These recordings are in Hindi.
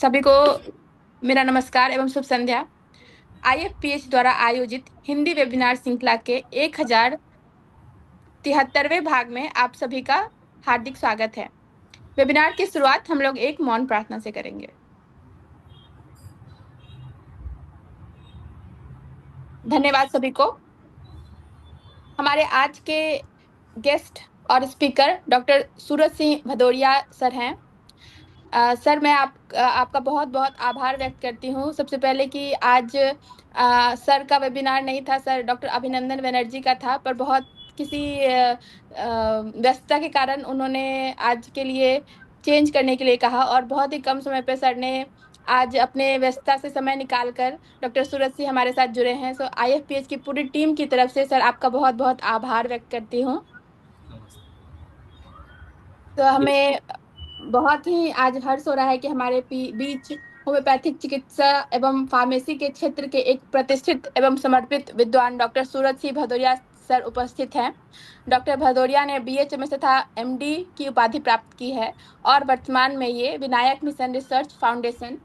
सभी को मेरा नमस्कार एवं शुभ संध्या। IFPH द्वारा आयोजित हिंदी वेबिनार श्रृंखला के 1073वें भाग में आप सभी का हार्दिक स्वागत है। वेबिनार की शुरुआत हम लोग एक मौन प्रार्थना से करेंगे। धन्यवाद सभी को। हमारे आज के गेस्ट और speaker doctor Suraj Singh Bhadauria sir हैं। सर मैं आपका बहुत बहुत आभार व्यक्त करती हूँ। सबसे पहले कि आज सर का वेबिनार नहीं था, सर डॉक्टर अभिनंदन बनर्जी का था, पर बहुत किसी व्यस्तता के कारण उन्होंने आज के लिए चेंज करने के लिए कहा और बहुत ही कम समय पे सर ने आज अपने व्यस्तता से समय निकालकर डॉक्टर सूरज सिंह हमारे साथ जुड़े हैं। सो IFPH की पूरी टीम की तरफ से सर आपका बहुत बहुत आभार व्यक्त करती हूँ। तो हमें बहुत ही आज हर्ष हो रहा है कि हमारे बीच होम्योपैथिक चिकित्सा एवं फार्मेसी के क्षेत्र के एक प्रतिष्ठित एवं समर्पित विद्वान डॉक्टर सूरज सिंह भदौरिया सर उपस्थित हैं। डॉक्टर भदौरिया ने BHMS तथा MD की उपाधि प्राप्त की है और वर्तमान में ये Vinayak mission research foundation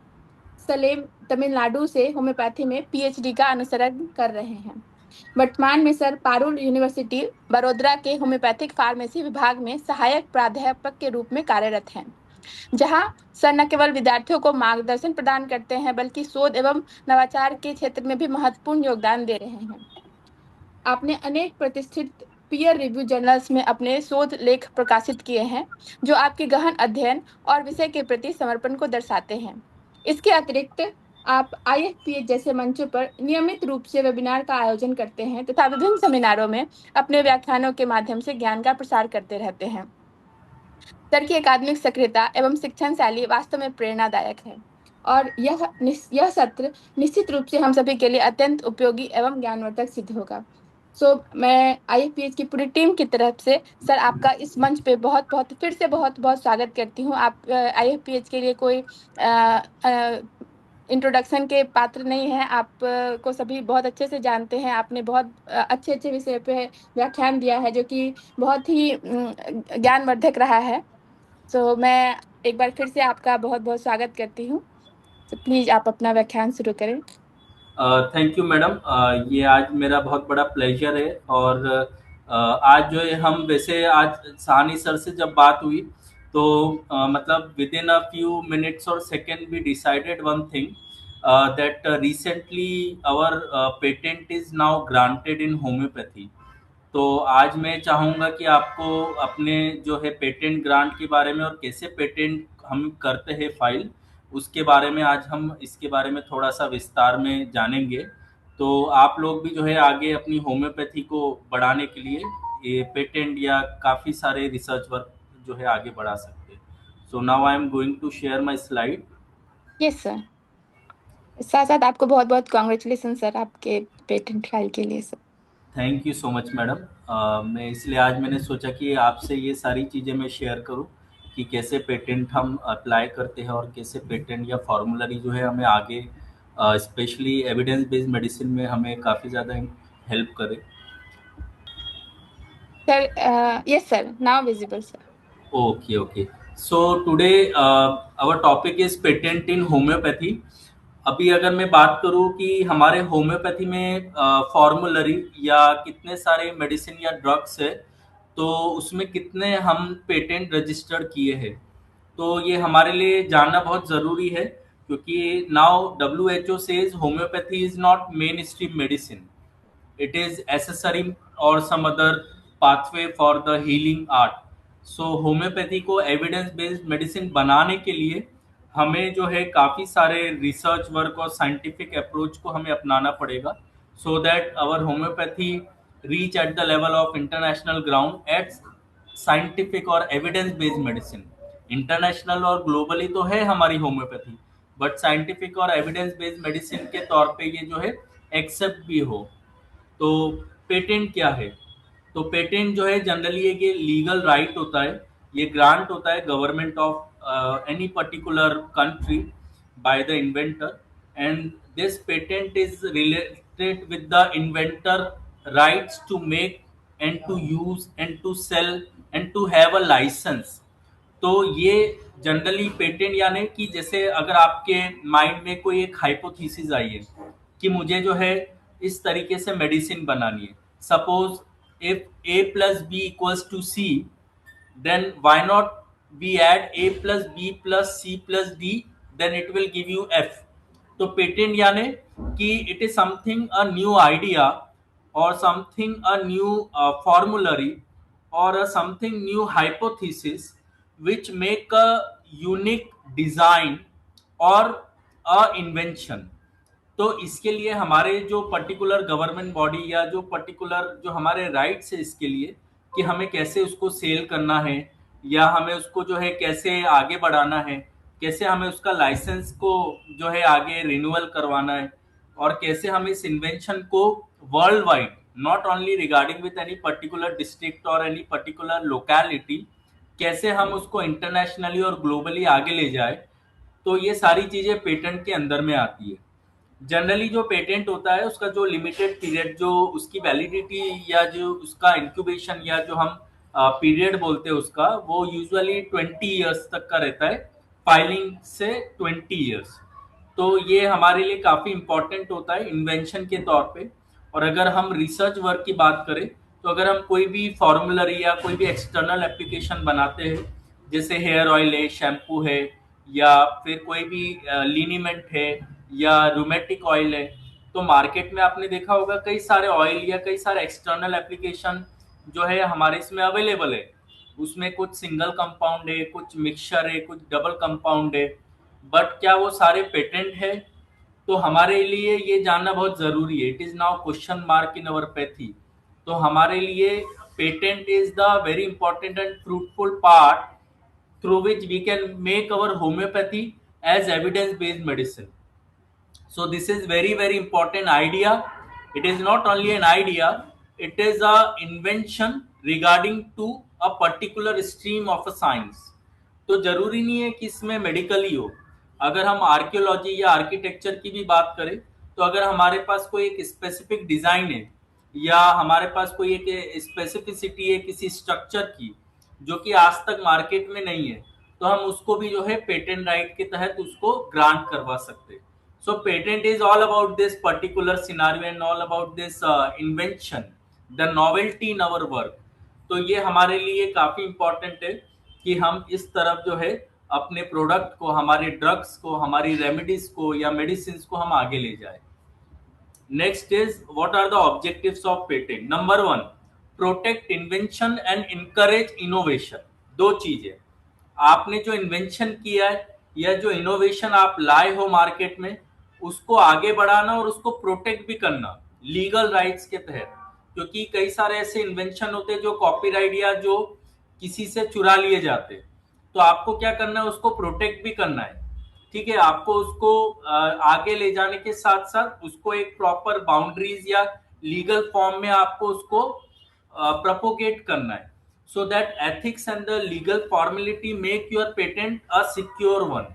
Salem Tamil Nadu से होम्योपैथी में PhD का अनुसरण कर रहे हैं। वर्तमान में सर पारुल यूनिवर्सिटी बड़ोदरा के होम्योपैथिक फार्मेसी विभाग में सहायक प्राध्यापक के रूप में कार्यरत हैं, जहां सर न केवल विद्यार्थियों को मार्गदर्शन प्रदान करते हैं बल्कि शोध एवं नवाचार के क्षेत्र में भी महत्वपूर्ण योगदान दे रहे हैं। आपने अनेक प्रतिष्ठित पीयर रिव्यू जर्नल्स में अपने शोध लेख प्रकाशित किए हैं, जो आपके गहन अध्ययन और विषय के प्रति समर्पण को दर्शाते हैं। इसके अतिरिक्त आप IFPH जैसे मंचों पर नियमित रूप से वेबिनार का आयोजन करते हैं तथा विभिन्न सेमिनारों में अपने व्याख्यानों के माध्यम से ज्ञान का प्रसार करते रहते हैं। सर की अकादमिक सक्रियता एवं शिक्षण शैली वास्तव में प्रेरणादायक है और यह सत्र निश्चित रूप से हम सभी के लिए अत्यंत उपयोगी एवं ज्ञानवर्धक सिद्ध होगा। मैं IFPH की पूरी टीम की तरफ से सर आपका इस मंच पे बहुत बहुत फिर से बहुत बहुत स्वागत करती हूँ। आप IFPH के लिए कोई इंट्रोडक्शन के पात्र नहीं है। आप को सभी बहुत अच्छे से जानते हैं। आपने बहुत अच्छे अच्छे विषय पे व्याख्यान दिया है जो कि बहुत ही ज्ञानवर्धक रहा है। मैं एक बार फिर से आपका बहुत बहुत स्वागत करती हूँ। प्लीज आप अपना व्याख्यान शुरू करें। Thank you madam. ये आज मेरा बहुत बड़ा प्लेजर है और आज जो है हम वैसे आज सानी सर से जब बात हुई तो मतलब within a few minutes और second we decided one thing that recently our patent is now granted in homeopathy. तो आज मैं चाहूँगा कि आपको अपने जो है पेटेंट ग्रांट के बारे में और कैसे पेटेंट हम करते हैं फाइल, उसके बारे में आज हम इसके बारे में थोड़ा सा विस्तार में जानेंगे। तो आप लोग भी जो है आगे अपनी होम्योपैथी को बढ़ाने के लिए ये पेटेंट या काफ़ी सारे रिसर्च वर्क जो है आगे बढ़ा सकते हैं। So now I am going to share my slide. Yes sir. साथ साथ आपको बहुत बहुत कॉन्ग्रेचुलेसन सर आपके पेटेंट फाइल के लिए sir. Thank you so much madam. मैं इसलिए आज मैंने सोचा कि आपसे ये सारी चीज़ें मैं शेयर करूं कि कैसे पेटेंट हम अप्लाई करते हैं और कैसे पेटेंट या फॉर्मूलरी जो है हमें आगे स्पेशली एविडेंस बेस्ड मेडिसिन में हमें काफ़ी ज़्यादा हेल्प करे। Sir yes sir, now visible sir. Okay okay. So today our topic is patent in homoeopathy. अभी अगर मैं बात करूं कि हमारे होम्योपैथी में फॉर्मूलरी या कितने सारे मेडिसिन या ड्रग्स है, तो उसमें कितने हम पेटेंट रजिस्टर्ड किए हैं, तो ये हमारे लिए जानना बहुत ज़रूरी है क्योंकि now WHO says homeopathy is not mainstream medicine, it is accessory और some other pathway for the healing art. So homeopathy को एविडेंस बेस्ड मेडिसिन बनाने के लिए हमें जो है काफ़ी सारे रिसर्च वर्क और साइंटिफिक अप्रोच को हमें अपनाना पड़ेगा, so that our homeopathy reach at the level of international ground at scientific और एविडेंस बेस्ड मेडिसिन। इंटरनेशनल और ग्लोबली तो है हमारी होम्योपैथी, बट साइंटिफिक और एविडेंस बेस्ड मेडिसिन के तौर पे ये जो है एक्सेप्ट भी हो। तो पेटेंट क्या है? तो पेटेंट जो है जनरली एक ये लीगल राइट होता है, ये ग्रांट होता है government of any particular country by the inventor, and this patent is related with the inventor rights to make and to use and to sell and to have a license तो ये जनरली पेटेंट यानी कि जैसे अगर आपके माइंड में कोई एक हाइपोथेसिस आई है कि मुझे जो है इस तरीके से मेडिसिन बनानी है, suppose if A plus B equals to C, then why not we add a plus b plus c plus d, then it will give you f. तो पेटेंट यानी कि it is something a new idea और something a new formulary or a something new hypothesis which make a unique design or a invention. तो इसके लिए हमारे जो पर्टिकुलर गवर्नमेंट बॉडी या जो पर्टिकुलर जो हमारे राइट्स है इसके लिए कि हमें कैसे उसको सेल करना है या हमें उसको जो है कैसे आगे बढ़ाना है, कैसे हमें उसका लाइसेंस को जो है आगे रिन्यूअल करवाना है, और कैसे हम इस इन्वेंशन को world wide, not only regarding with any particular district और एनी पर्टिकुलर लोकेलिटी, कैसे हम उसको इंटरनेशनली और ग्लोबली आगे ले जाए, तो ये सारी चीजें पेटेंट के अंदर में आती है। जनरली जो पेटेंट होता है उसका जो लिमिटेड पीरियड, जो उसकी वैलिडिटी या जो उसका इंक्यूबेशन या जो हम पीरियड बोलते हैं उसका, वो यूजुअली 20 ईयर्स तक का रहता है, फाइलिंग से 20 ईयर्स। तो ये हमारे लिए काफ़ी इम्पोर्टेंट होता है इन्वेंशन के तौर पे। और अगर हम रिसर्च वर्क की बात करें तो अगर हम कोई भी फॉर्मूलरी या कोई भी एक्सटर्नल एप्लीकेशन बनाते हैं, जैसे हेयर ऑयल है, शैम्पू है, या फिर कोई भी लिनीमेंट है या रूमेटिक ऑयल है, तो मार्केट में आपने देखा होगा कई सारे ऑयल या कई सारे एक्सटर्नल एप्लीकेशन जो है हमारे इसमें अवेलेबल है। उसमें कुछ सिंगल कंपाउंड है, कुछ मिक्सचर है, कुछ डबल कंपाउंड है, बट क्या वो सारे पेटेंट है? तो हमारे लिए ये जानना बहुत जरूरी है। It is now question mark in our pathy. तो हमारे लिए patent is the very important and fruitful part through which we can make our homeopathy as evidence based medicine. So this is very very important idea. It is not only an idea, it is a invention regarding to a particular stream of a science. तो जरूरी नहीं है कि इसमें मेडिकल ही हो। अगर हम आर्कियोलॉजी या आर्किटेक्चर की भी बात करें, तो अगर हमारे पास कोई एक स्पेसिफिक डिजाइन है या हमारे पास कोई एक स्पेसिफिसिटी है किसी स्ट्रक्चर की जो कि आज तक मार्केट में नहीं है, तो हम उसको भी जो है पेटेंट राइट के तहत उसको ग्रांट करवा सकते हैं। So patent is all about this particular scenario and all about this invention, the novelty in our work. तो ये हमारे लिए काफी इंपॉर्टेंट है कि हम इस तरफ जो है अपने प्रोडक्ट को, हमारे ड्रग्स को, हमारी रेमेडीज को या मेडिसिन को हम आगे ले जाए। Next is what are the objectives of patent. Number 1, protect invention and encourage innovation. दो चीजें, आपने जो इन्वेंशन किया है या जो इनोवेशन आप लाए हो मार्केट में, उसको आगे बढ़ाना और उसको प्रोटेक्ट भी करना लीगल राइट्स के तहत। क्योंकि कई सारे ऐसे इन्वेंशन होते हैं जो कॉपीराइट या जो किसी से चुरा लिए जाते हैं, तो आपको क्या करना है, उसको प्रोटेक्ट भी करना है। ठीक है, आपको उसको आगे ले जाने के साथ साथ उसको एक प्रॉपर बाउंड्रीज या लीगल फॉर्म में आपको उसको propagate करना है, so that ethics and the legal formality make your patent a secure one,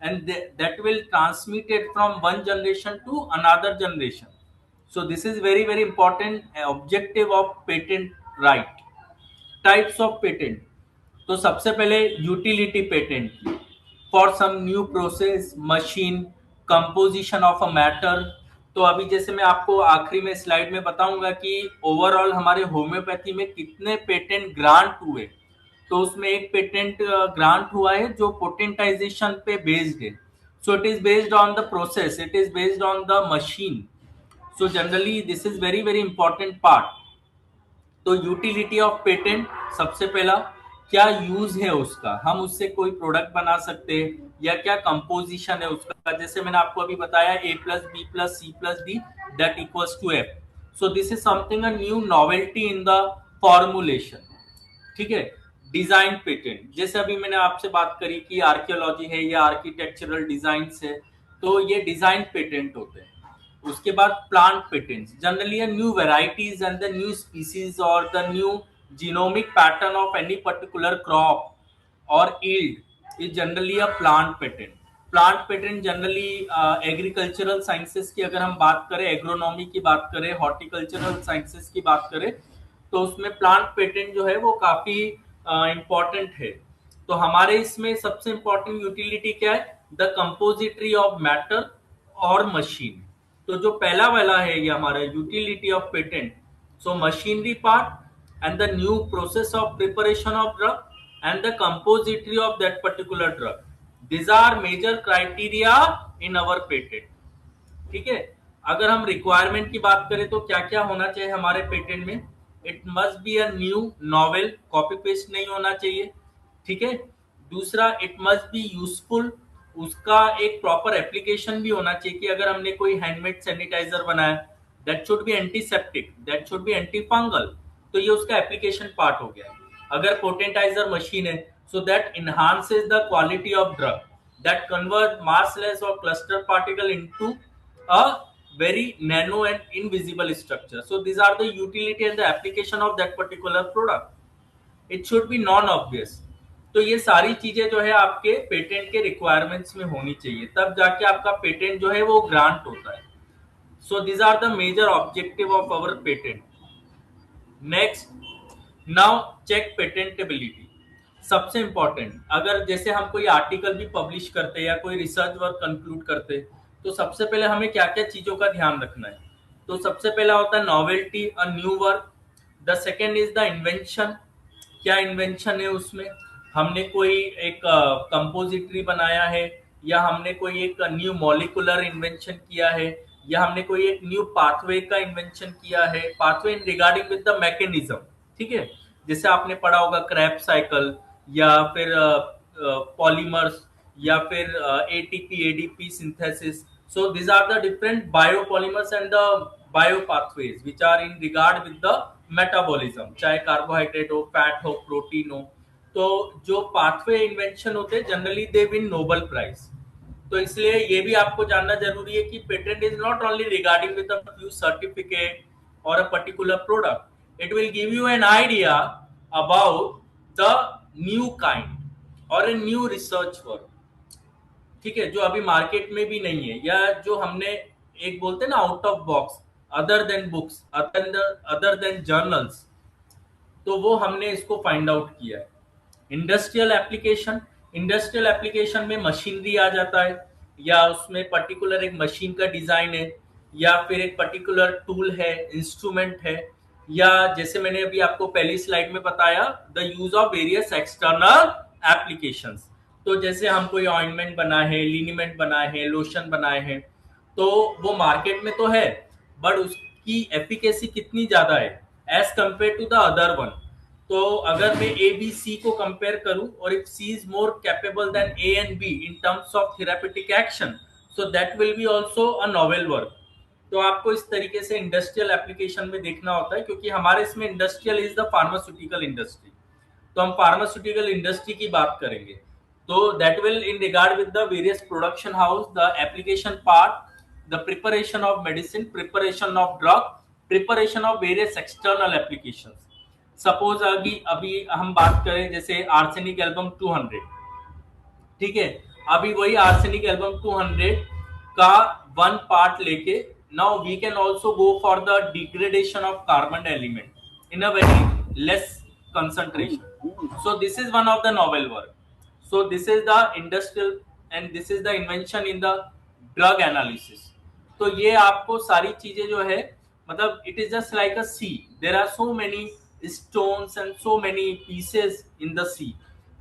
and that will transmit it from one generation to another generation. So this is very very important objective of patent right. Types of patent, तो सबसे पहले utility patent for some new process, machine, composition of a matter. तो अभी जैसे मैं आपको आखिरी में स्लाइड में बताऊंगा कि ओवरऑल हमारे होम्योपैथी में कितने पेटेंट ग्रांट हुए, तो उसमें एक पेटेंट ग्रांट हुआ है जो पोटेंटाइजेशन पे बेस्ड है। सो it is based on the process, it is based on the machine. So generally this is very very important part. तो यूटिलिटी ऑफ पेटेंट, सबसे पहला क्या यूज है उसका, हम उससे कोई प्रोडक्ट बना सकते हैं या क्या कंपोजिशन है उसका। जैसे मैंने आपको अभी बताया a plus B plus C plus D that equals to F. So this is something a new novelty in the formulation. ठीक है, डिजाइन पेटेंट, जैसे अभी मैंने आपसे बात करी कि आर्कियोलॉजी है या आर्किटेक्चरल डिजाइन है, तो ये डिजाइन पेटेंट होते हैं। उसके बाद plant patents, generally new varieties and the new species और the new genomic pattern of any particular crop और yield is generally a plant patent. Plant patent generally agricultural sciences की अगर हम बात करें, एग्रोनॉमी की बात करें, हॉर्टिकल्चरल साइंसेस की बात करें, तो उसमें प्लांट पेटेंट जो है वो काफी इम्पोर्टेंट है। तो हमारे इसमें सबसे इंपॉर्टेंट यूटिलिटी क्या है, द कंपोजिटरी ऑफ मैटर और मशीन। तो जो पहला वाला है ये हमारा utility of patent, so machinery part and the new process of preparation of drug and the compository of that particular drug, this are major criteria in our patent. ठीक है, अगर हम रिक्वायरमेंट की बात करें तो क्या क्या होना चाहिए हमारे पेटेंट में, it must be a new novel, copy paste नहीं होना चाहिए। ठीक है, दूसरा इट मस्ट बी यूजफुल, उसका एक प्रॉपर एप्लीकेशन भी होना चाहिए कि अगर हमने कोई हैंडमेड सैनिटाइजर बनाया, that should be antiseptic, that should be anti fungal, तो ये उसका एप्लीकेशन पार्ट हो गया। अगर पोटेंटाइजर मशीन है, so that enhances the quality of drug, that convert massless or cluster particle into a very nano and invisible structure. So these are the utility and the application of that particular product. It should be non obvious. तो ये सारी चीजें जो है आपके पेटेंट के रिक्वायरमेंट्स में होनी चाहिए, तब जाके आपका पेटेंट जो है वो ग्रांट होता है। So these are the major objective of our patent. Next, now check patentability. सबसे इंपॉर्टेंट, अगर जैसे हम कोई आर्टिकल भी पब्लिश करते हैं या कोई रिसर्च वर्क कंक्लूड करते हैं, तो सबसे पहले हमें क्या क्या चीजों का ध्यान रखना है। तो सबसे पहला होता है novelty, a new work. The second is the invention, क्या इन्वेंशन है उसमें, हमने कोई एक कंपोजिटरी बनाया है, या हमने कोई एक न्यू मॉलिकुलर इन्वेंशन किया है, या हमने कोई एक न्यू पाथवे का इन्वेंशन किया है, pathway in regarding with the mechanism. ठीक है, जैसे आपने पढ़ा होगा क्रैब साइकिल, या फिर पॉलीमर्स, या फिर ATP ADP synthesis. So this are the different biopolymers and the bio pathways which are in regard with the metabolism, चाहे कार्बोहाइड्रेट हो, फैट हो, प्रोटीन हो। तो जो पाथवे इन्वेंशन होते हैं generally they win Nobel prize. तो इसलिए ये भी आपको जानना जरूरी है कि patent is not only regarding with a few certificate और a particular product, it will give you an idea about the new kind or a new research work। ठीक है, जो अभी मार्केट में भी नहीं है, या जो हमने एक बोलते हैं ना out of box, other than books, other than journals, तो वो हमने इसको फाइंड आउट किया है। इंडस्ट्रियल एप्लीकेशन, इंडस्ट्रियल एप्लीकेशन में मशीनरी आ जाता है, या उसमें पर्टिकुलर एक मशीन का डिजाइन है, या फिर एक पर्टिकुलर टूल है, इंस्ट्रूमेंट है, या जैसे मैंने अभी आपको पहली स्लाइड में बताया, the use of various external applications. तो जैसे हम कोई ऑइंटमेंट बनाए हैं, लिनीमेंट बनाए हैं, लोशन बनाए हैं, तो वो मार्केट में तो है, बट उसकी एफिकेसी कितनी ज्यादा है as compare to the other one. तो अगर मैं ए बी सी को कंपेयर करूं, और if C is more capable than A and B in terms of therapeutic action, so that will be also a novel work. तो आपको इस तरीके से इंडस्ट्रियल एप्लीकेशन में देखना होता है, क्योंकि हमारे इसमें industrial is the pharmaceutical industry. तो हम फार्मास्यूटिकल इंडस्ट्री की बात करेंगे, तो that will in regard with the various production house, the application part, the preparation of medicine, preparation of drug, preparation of various external applications. Suppose अभी हम बात करें जैसे आर्सेनिक एल्बम 200, ठीक है, अभी वही आर्सेनिक एल्बम 200 का वन पार्ट लेके, now we can also go for the degradation of carbon element in a very less concentration. So this is one of the novel work. So this is the industrial and this is the invention in the drug analysis. तो ये आपको सारी चीजें जो है, मतलब it is just like a sea. There are so many stones and so many pieces in the sea.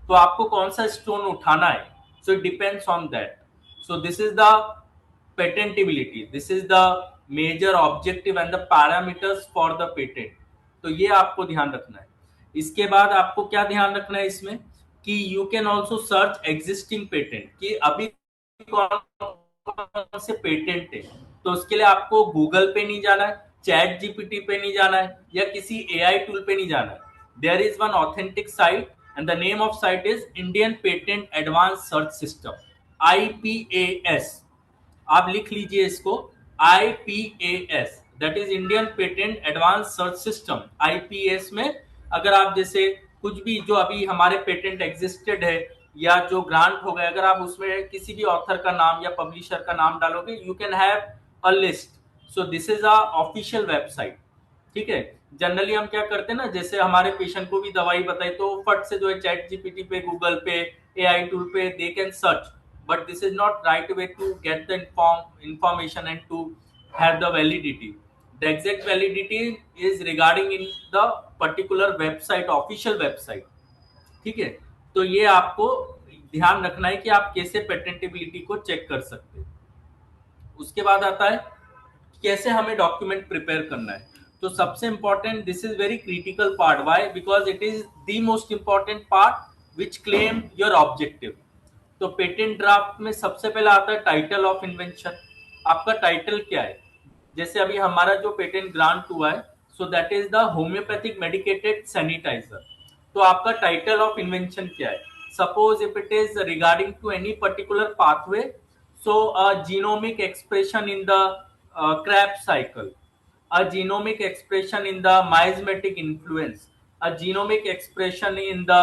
तो आपको कौन सा स्टोन उठाना है, so it depends on that. So this is the patentability. This is the major objective and the parameters for the patent. तो ये आपको ध्यान रखना है। इसके बाद आपको क्या ध्यान रखना है इसमें, कि you can also search existing patent, कि अभी कौन से पेटेंट है। तो उसके लिए आपको गूगल पे नहीं जाना है, चैट जीपीटी पे नहीं जाना है, या किसी एआई टूल पे नहीं जाना है। There is one authentic site and the name of site is Indian patent advance search system, IPAS। आप लिख लीजिए इसको, IPAS, that is Indian patent advance search system. IPAS में अगर आप जैसे कुछ भी जो अभी हमारे पेटेंट एग्जिस्टेड है या जो ग्रांट हो गए, अगर आप उसमें किसी भी ऑथर का नाम या पब्लिशर का नाम डालोगे, you can have a list. So this is a official website, ठीक है। जनरली हम क्या करते हैं ना, जैसे हमारे पेशेंट को भी दवाई बताई तो फट से जो है चैट जीपीटी पे, गूगल पे, एआई टूल पे they can search, but this is not right way to get the information and to have the validity. The exact validity is regarding in the particular website, official website. ठीक है, तो ये आपको ध्यान रखना है कि आप कैसे पेटेंटेबिलिटी को चेक कर सकते हैं. उसके बाद आता है कैसे हमें डॉक्यूमेंट प्रिपेयर करना है. तो सबसे important, this is very critical part. Why? Because it is the most important part which claim your objective. तो पेटेंट ड्राफ्ट में सबसे पहले आता है टाइटल ऑफ इन्वेंशन. आपका टाइटल क्या है? जैसे अभी हमारा जो पेटेंट ग्रांट हुआ है, so that is the homoeopathic medicated sanitizer. तो आपका टाइटल ऑफ इन्वेंशन क्या है? Suppose if it is regarding to any particular pathway, so a genomic expression in the Krebs cycle, a genomic expression in the miasmatic influence, a genomic expression in the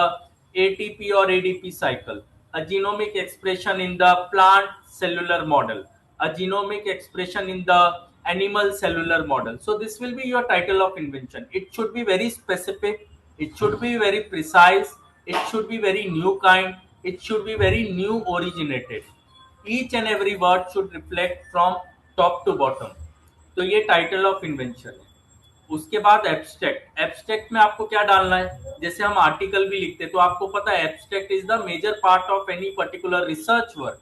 ATP or ADP cycle, a genomic expression in the plant cellular model, a genomic expression in the animal cellular model. So this will be your title of invention. It should be very specific, it should be very precise, it should be very new kind, it should be very new originated. Each and every word should reflect from top to bottom. तो ये टाइटल ऑफ इन्वेंशन है. उसके बाद एब्स्ट्रैक्ट. एब्स्ट्रैक्ट में आपको क्या डालना है? जैसे हम आर्टिकल भी लिखते हैं तो आपको पता है abstract is the major part of any particular research work.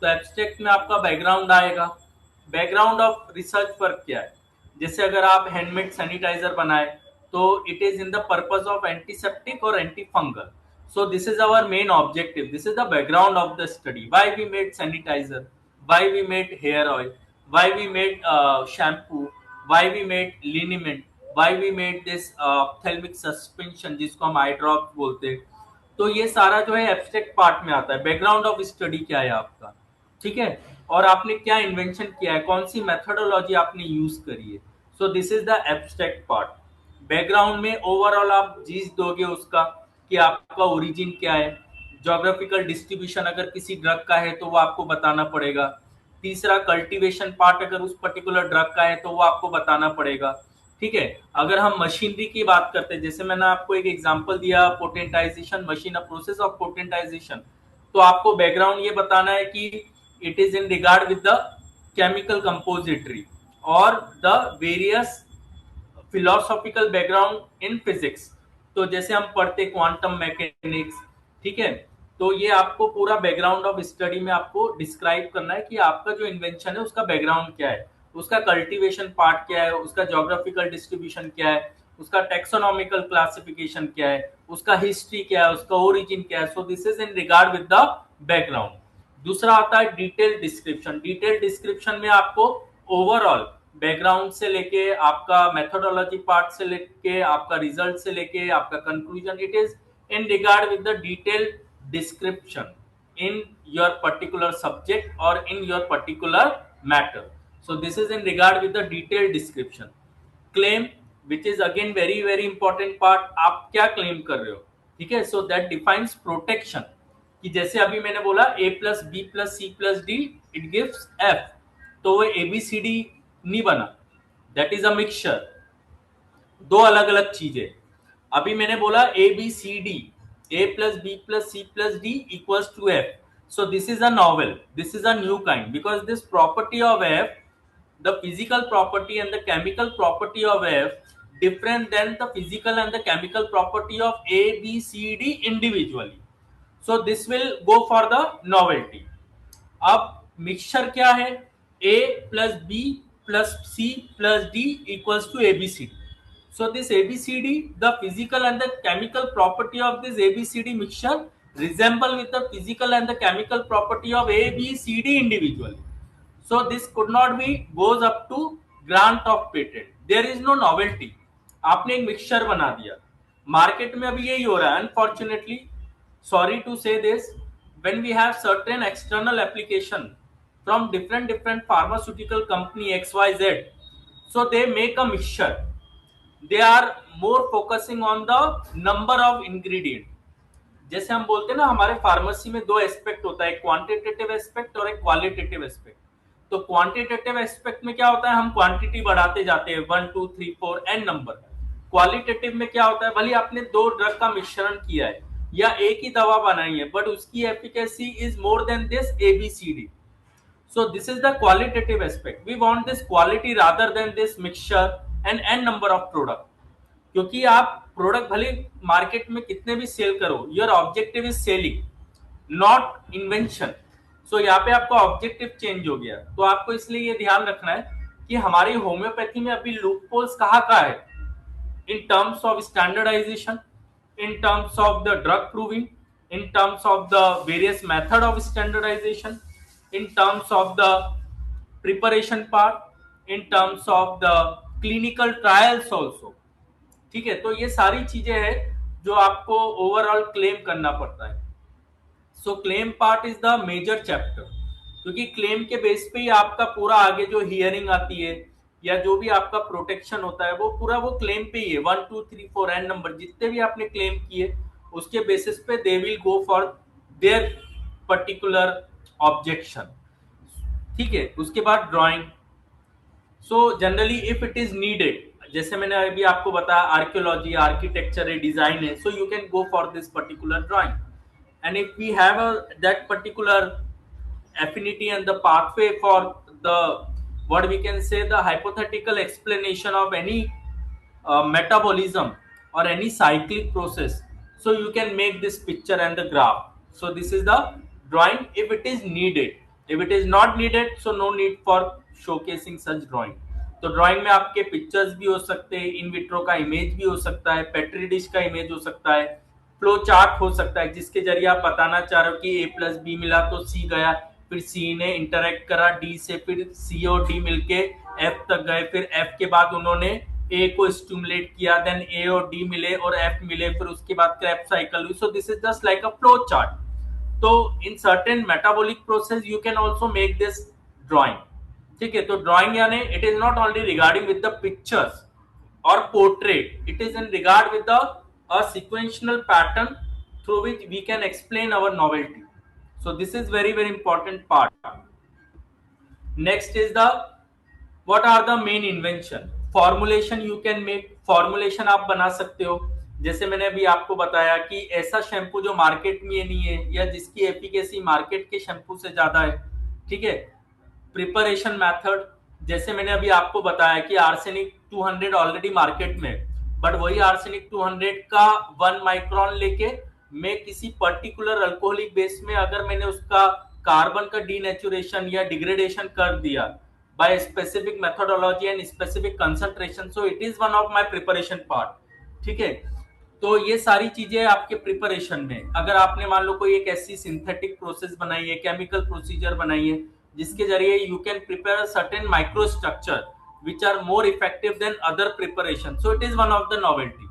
तो एब्स्ट्रैक्ट में आपका बैकग्राउंड आएगा. बैकग्राउंड ऑफ रिसर्च वर्क क्या है? जैसे अगर आप हैंडमेड सैनिटाइजर बनाए तो it is in the purpose of antiseptic और anti fungal. So this is our main objective. This is the background of the study. Why we made sanitizer? Why we made hair oil? Why we made shampoo? Why we made liniment? Why we made this ophthalmic suspension जिसको हम आई ड्रॉप बोलते हैं. तो ये सारा जो है एब्स्ट्रैक्ट पार्ट में आता है. बैकग्राउंड ऑफ स्टडी क्या है आपका, ठीक है, और आपने क्या इन्वेंशन किया है, कौन सी मेथोडोलॉजी आपने यूज करी है. So this is the abstract part. Background में ओवरऑल आप चीज दोगे उसका कि आपका ओरिजिन क्या है. ज्योग्राफिकल डिस्ट्रीब्यूशन अगर किसी ड्रग का है तो वो आपको बताना पड़ेगा. तीसरा कल्टीवेशन पार्ट अगर उस पर्टिकुलर ड्रग का है तो वो आपको बताना पड़ेगा. ठीक है. अगर हम मशीनरी की बात करते हैं, जैसे मैंने आपको एक एग्जांपल दिया potentization machine, a process of potentization, तो आपको बैकग्राउंड ये बताना है कि it is in regard with the chemical compository और the various philosophical background in physics. तो जैसे हम पढ़ते क्वांटम मैकेनिक्स, ठीक है, तो ये आपको पूरा बैकग्राउंड ऑफ स्टडी में आपको डिस्क्राइब करना है कि आपका जो इन्वेंशन है उसका बैकग्राउंड क्या है, उसका कल्टीवेशन पार्ट क्या है, उसका ज्योग्राफिकल डिस्ट्रीब्यूशन क्या है, उसका टेक्सोनॉमिकल क्लासिफिकेशन क्या है, उसका हिस्ट्री क्या है, उसका ओरिजिन क्या है. So this is in regard with the background. दूसरा आता है डिटेल डिस्क्रिप्शन. डिटेल डिस्क्रिप्शन में आपको ओवरऑल बैकग्राउंड से लेके आपका मेथोडोलॉजी पार्ट से लेके आपका रिजल्ट से लेके आपका conclusion, it is in regard with the detail description in your particular subject और in your particular matter. So this is in regard with the detail description. Claim, which is again very very important part. आप क्या क्लेम कर रहे हो, ठीक है. सो दैट डिफाइंस प्रोटेक्शन, कि जैसे अभी मैंने बोला A plus B plus C plus D it gives F, तो वो एबीसीडी नहीं बना, दैट इज अ मिक्सचर. दो अलग अलग चीजें. अभी मैंने बोला A B C D, A plus B plus C plus D equals to F. So this is a novel, this is a new kind, because this property of F, the physical property and the chemical property of F different than the physical and the chemical property of A, B, C, D individually. So this will go for the novelty. अब मिक्सचर क्या है? A plus B plus C plus D equals to ABCD. So this ABCD, the physical and the chemical property of this ABCD mixture resemble with the physical and the chemical property of A, B, C, D individually. So this could not be goes up to grant of patent. There is no novelty. आपने एक मिक्सचर बना दिया. मार्केट में अभी यही हो रहा है. Unfortunately, sorry to say this, when we have certain external application from different pharmaceutical company XYZ, so they make a mixture. They are more focusing on the number of ingredient. जैसे हम बोलते हैं ना, हमारे फार्मेसी में दो एस्पेक्ट होता है, एक क्वांटिटेटिव एस्पेक्ट और एक क्वालिटेटिव एस्पेक्ट. तो क्वांटिटेटिव एस्पेक्ट में क्या होता है, हम क्वांटिटी बढ़ाते जाते हैं 1 2 3 4 एन नंबर। क्वालिटेटिव में क्या होता है, भले आपने दो ड्रग का मिश्रण किया है या एक ही दवा बनाई है, बट उसकी efficacy is more than this ABCD। So this is the qualitative aspect. We want this quality rather than this mixture and n number of product. क्योंकि आप प्रोडक्ट भले मार्केट में कितने भी सेल करो, your objective is selling not invention. So यहाँ पे आपका ऑब्जेक्टिव चेंज हो गया। तो आपको इसलिए ये ध्यान रखना है कि हमारी होम्योपैथी में अभी लूपहोल्स कहाँ है, in terms of standardization, in terms of the drug proving, in terms of the various method of standardization, in terms of the preparation part, in terms of the clinical trials also। ठीक है, तो ये सारी चीजें हैं जो आपको ओवरऑल क्लेम करना पड़ता है। So claim part is the major chapter, क्योंकि क्लेम के बेस पे ही आपका पूरा आगे जो हियरिंग आती है या जो भी आपका प्रोटेक्शन होता है वो पूरा वो क्लेम पे ही है। 1 2 3 4 एन नंबर जितने भी आपने क्लेम किए उसके बेसिस पे they will go for their particular objection. ठीक है, उसके बाद drawing. So generally if it is needed, जैसे मैंने अभी आपको बताया आर्कियोलॉजी, आर्किटेक्चर है, डिजाइन है, so you can go for this particular drawing. And if we have that particular affinity and the pathway for the what we can say the hypothetical explanation of any metabolism or any cyclic process, so you can make this picture and the graph. So this is the drawing if it is needed. If it is not needed, so no need for showcasing such drawing. तो ड्राइंग में आपके पिक्चर्स भी हो सकते हैं, इन विट्रो का इमेज भी हो सकता है, पेट्री डिश का इमेज हो सकता है, फ्लो चार्ट हो सकता है जिसके जरिए आप बताना चाह रहे हो कि A+B मिला तो C गया, फिर C ने इंटरेक्ट करा D से, फिर C और D मिलके F तक गए, फिर F के बाद उन्होंने A को स्टिमुलेट किया, देन A और D मिले और F मिले, फिर उसके बाद क्रैब साइकिल हुई। So this is just like a flow chart. तो in certain metabolic process you can also make this drawing. ठीक है, तो ड्राइंग यानी it is not only regarding with the pictures और portrait, it is in regard with the a sequential pattern through which we can explain our novelty. So this is very important part. Next is the what are the main invention? Formulation you can make, formulation आप बना सकते हो। जैसे मैंने अभी आपको बताया कि ऐसा शैम्पू जो मार्केट में नहीं है या जिसकी एफिकेसी मार्केट के शैम्पू से ज्यादा है। ठीक है, प्रिपरेशन मेथड, जैसे मैंने अभी आपको बताया कि आर्सेनिक 200 ऑलरेडी मार्केट में, बट वही आर्सेनिक 200 का 1 माइक्रोन लेके मैं किसी पर्टिकुलर अल्कोहलिक बेस में अगर मैंने उसका कार्बन का डीनेचुरेशन या डिग्रेडेशन कर दिया by specific methodology and specific concentration, so it is one of my preparation part. ठीक है, तो ये सारी चीजें आपके प्रिपरेशन में, अगर आपने मान लो कोई एक ऐसी सिंथेटिक प्रोसेस बनाई है, केमिकल प्रोसीजर बनाई है जिसके जरिए you can prepare a certain micro structure which are more effective than other preparation, so it is one of the novelty।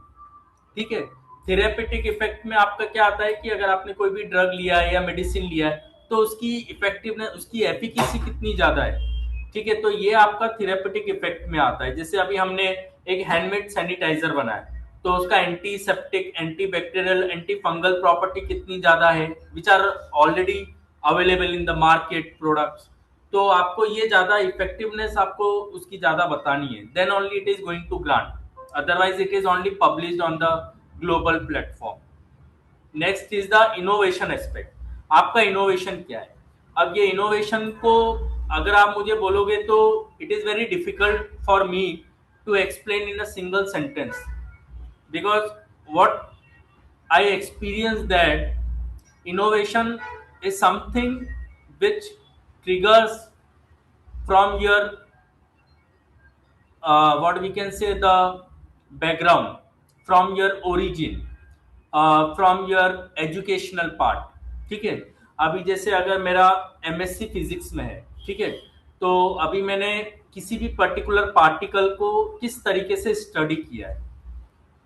ठीक है, थेरेपेटिक इफेक्ट में आपका क्या आता है कि अगर आपने कोई भी ड्रग लिया है या मेडिसिन लिया है तो उसकी इफेक्टिवनेस, उसकी एफिकेसी कितनी ज्यादा है। ठीक है, तो ये आपका थेरेपेटिक इफेक्ट में आता है। जैसे अभी हमने एक हैंडमेड सैनिटाइजर बनाया तो उसका antiseptic, antibacterial, anti fungal property कितनी ज्यादा है, which are already available in the market products. तो आपको ये ज्यादा इफेक्टिवनेस आपको उसकी ज्यादा बतानी है, then only it is going to grant, otherwise it is only published on the global platform. Next is the innovation aspect. आपका इनोवेशन क्या है? अब ये इनोवेशन को अगर आप मुझे बोलोगे तो it is very difficult for me to explain in a single sentence, because what I experience that innovation is something which triggers from your what we can say the background, from your origin, from your educational part। ठीक है, अभी जैसे अगर मेरा MSc फिजिक्स में है, ठीक है, तो अभी मैंने किसी भी पर्टिकुलर पार्टिकल को किस तरीके से स्टडी किया है,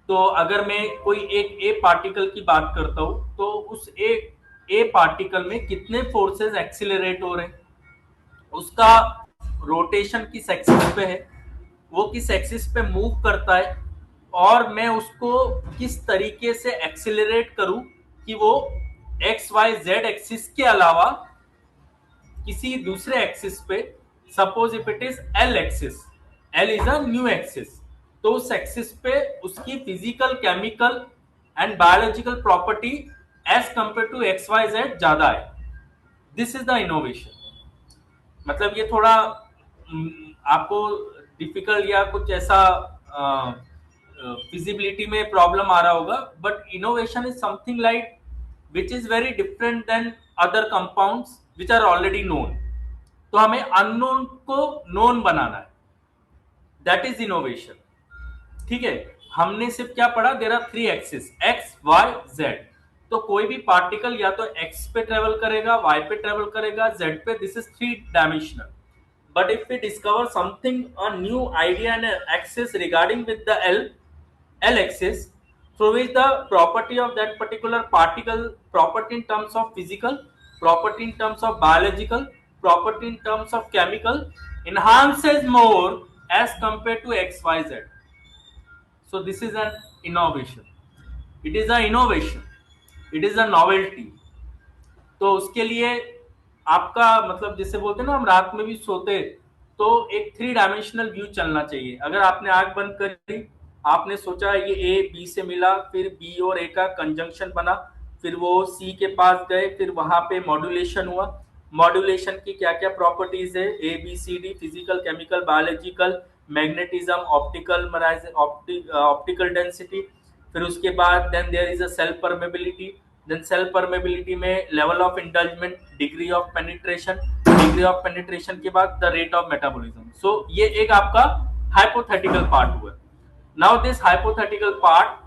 तो अगर मैं कोई एक ए पार्टिकल की बात करता हूं तो उस एक ए पार्टिकल में कितने फोर्सेस एक्सिलरेट हो रहे हैं, उसका रोटेशन किस एक्सिस पे है, वो किस एक्सिस पे मूव करता है, और मैं उसको किस तरीके से एक्सिलरेट करूं कि वो एक्स वाई जेड एक्सिस के अलावा किसी दूसरे एक्सिस पे suppose if it is L axis, L is a new axis, तो उस एक्सिस पे उसकी physical, chemical and biological property as compare to X Y Z ज्यादा है। This is the innovation. मतलब ये थोड़ा आपको डिफिकल्ट या कुछ ऐसा फिजिबिलिटी में प्रॉब्लम आ रहा होगा, but innovation is something like which is very different than other compounds which are already known. तो हमें अननोन को नोन बनाना है, दैट इज इनोवेशन। ठीक है, हमने सिर्फ क्या पढ़ा, there are three axis, X Y Z. तो कोई भी पार्टिकल या तो एक्स पे ट्रेवल करेगा, वाई पे ट्रेवल करेगा, जेड पे, this is three dimensional. But if we discover something, a new idea and axis regarding with the L axis, through which the property of that particular particle, property in terms of physical, property in terms of biological, property in terms of chemical, enhances more as compared to X, Y, Z. So this is an innovation. It is an innovation. It is a novelty. तो उसके लिए आपका मतलब जैसे बोलते हैं ना, हम रात में भी सोते तो एक थ्री डायमेंशनल व्यू चलना चाहिए। अगर आपने आंख बंद करी, आपने सोचा ये ए बी से मिला, फिर बी और ए का कंजंक्शन बना, फिर वो सी के पास गए, फिर वहां पे मॉड्यूलेशन हुआ। मॉड्यूलेशन की क्या क्या प्रॉपर्टीज है, A B C D, physical, chemical, biological, magnetism, optical, optical density. फिर उसके बाद then there is a cell permeability, then cell permeability में level of indulgement, degree of penetration, degree of penetration के बाद the rate of metabolism. So ये एक आपका हाइपोथेटिकल पार्ट हुआ। नाउ दिस हाइपोथेटिकल पार्ट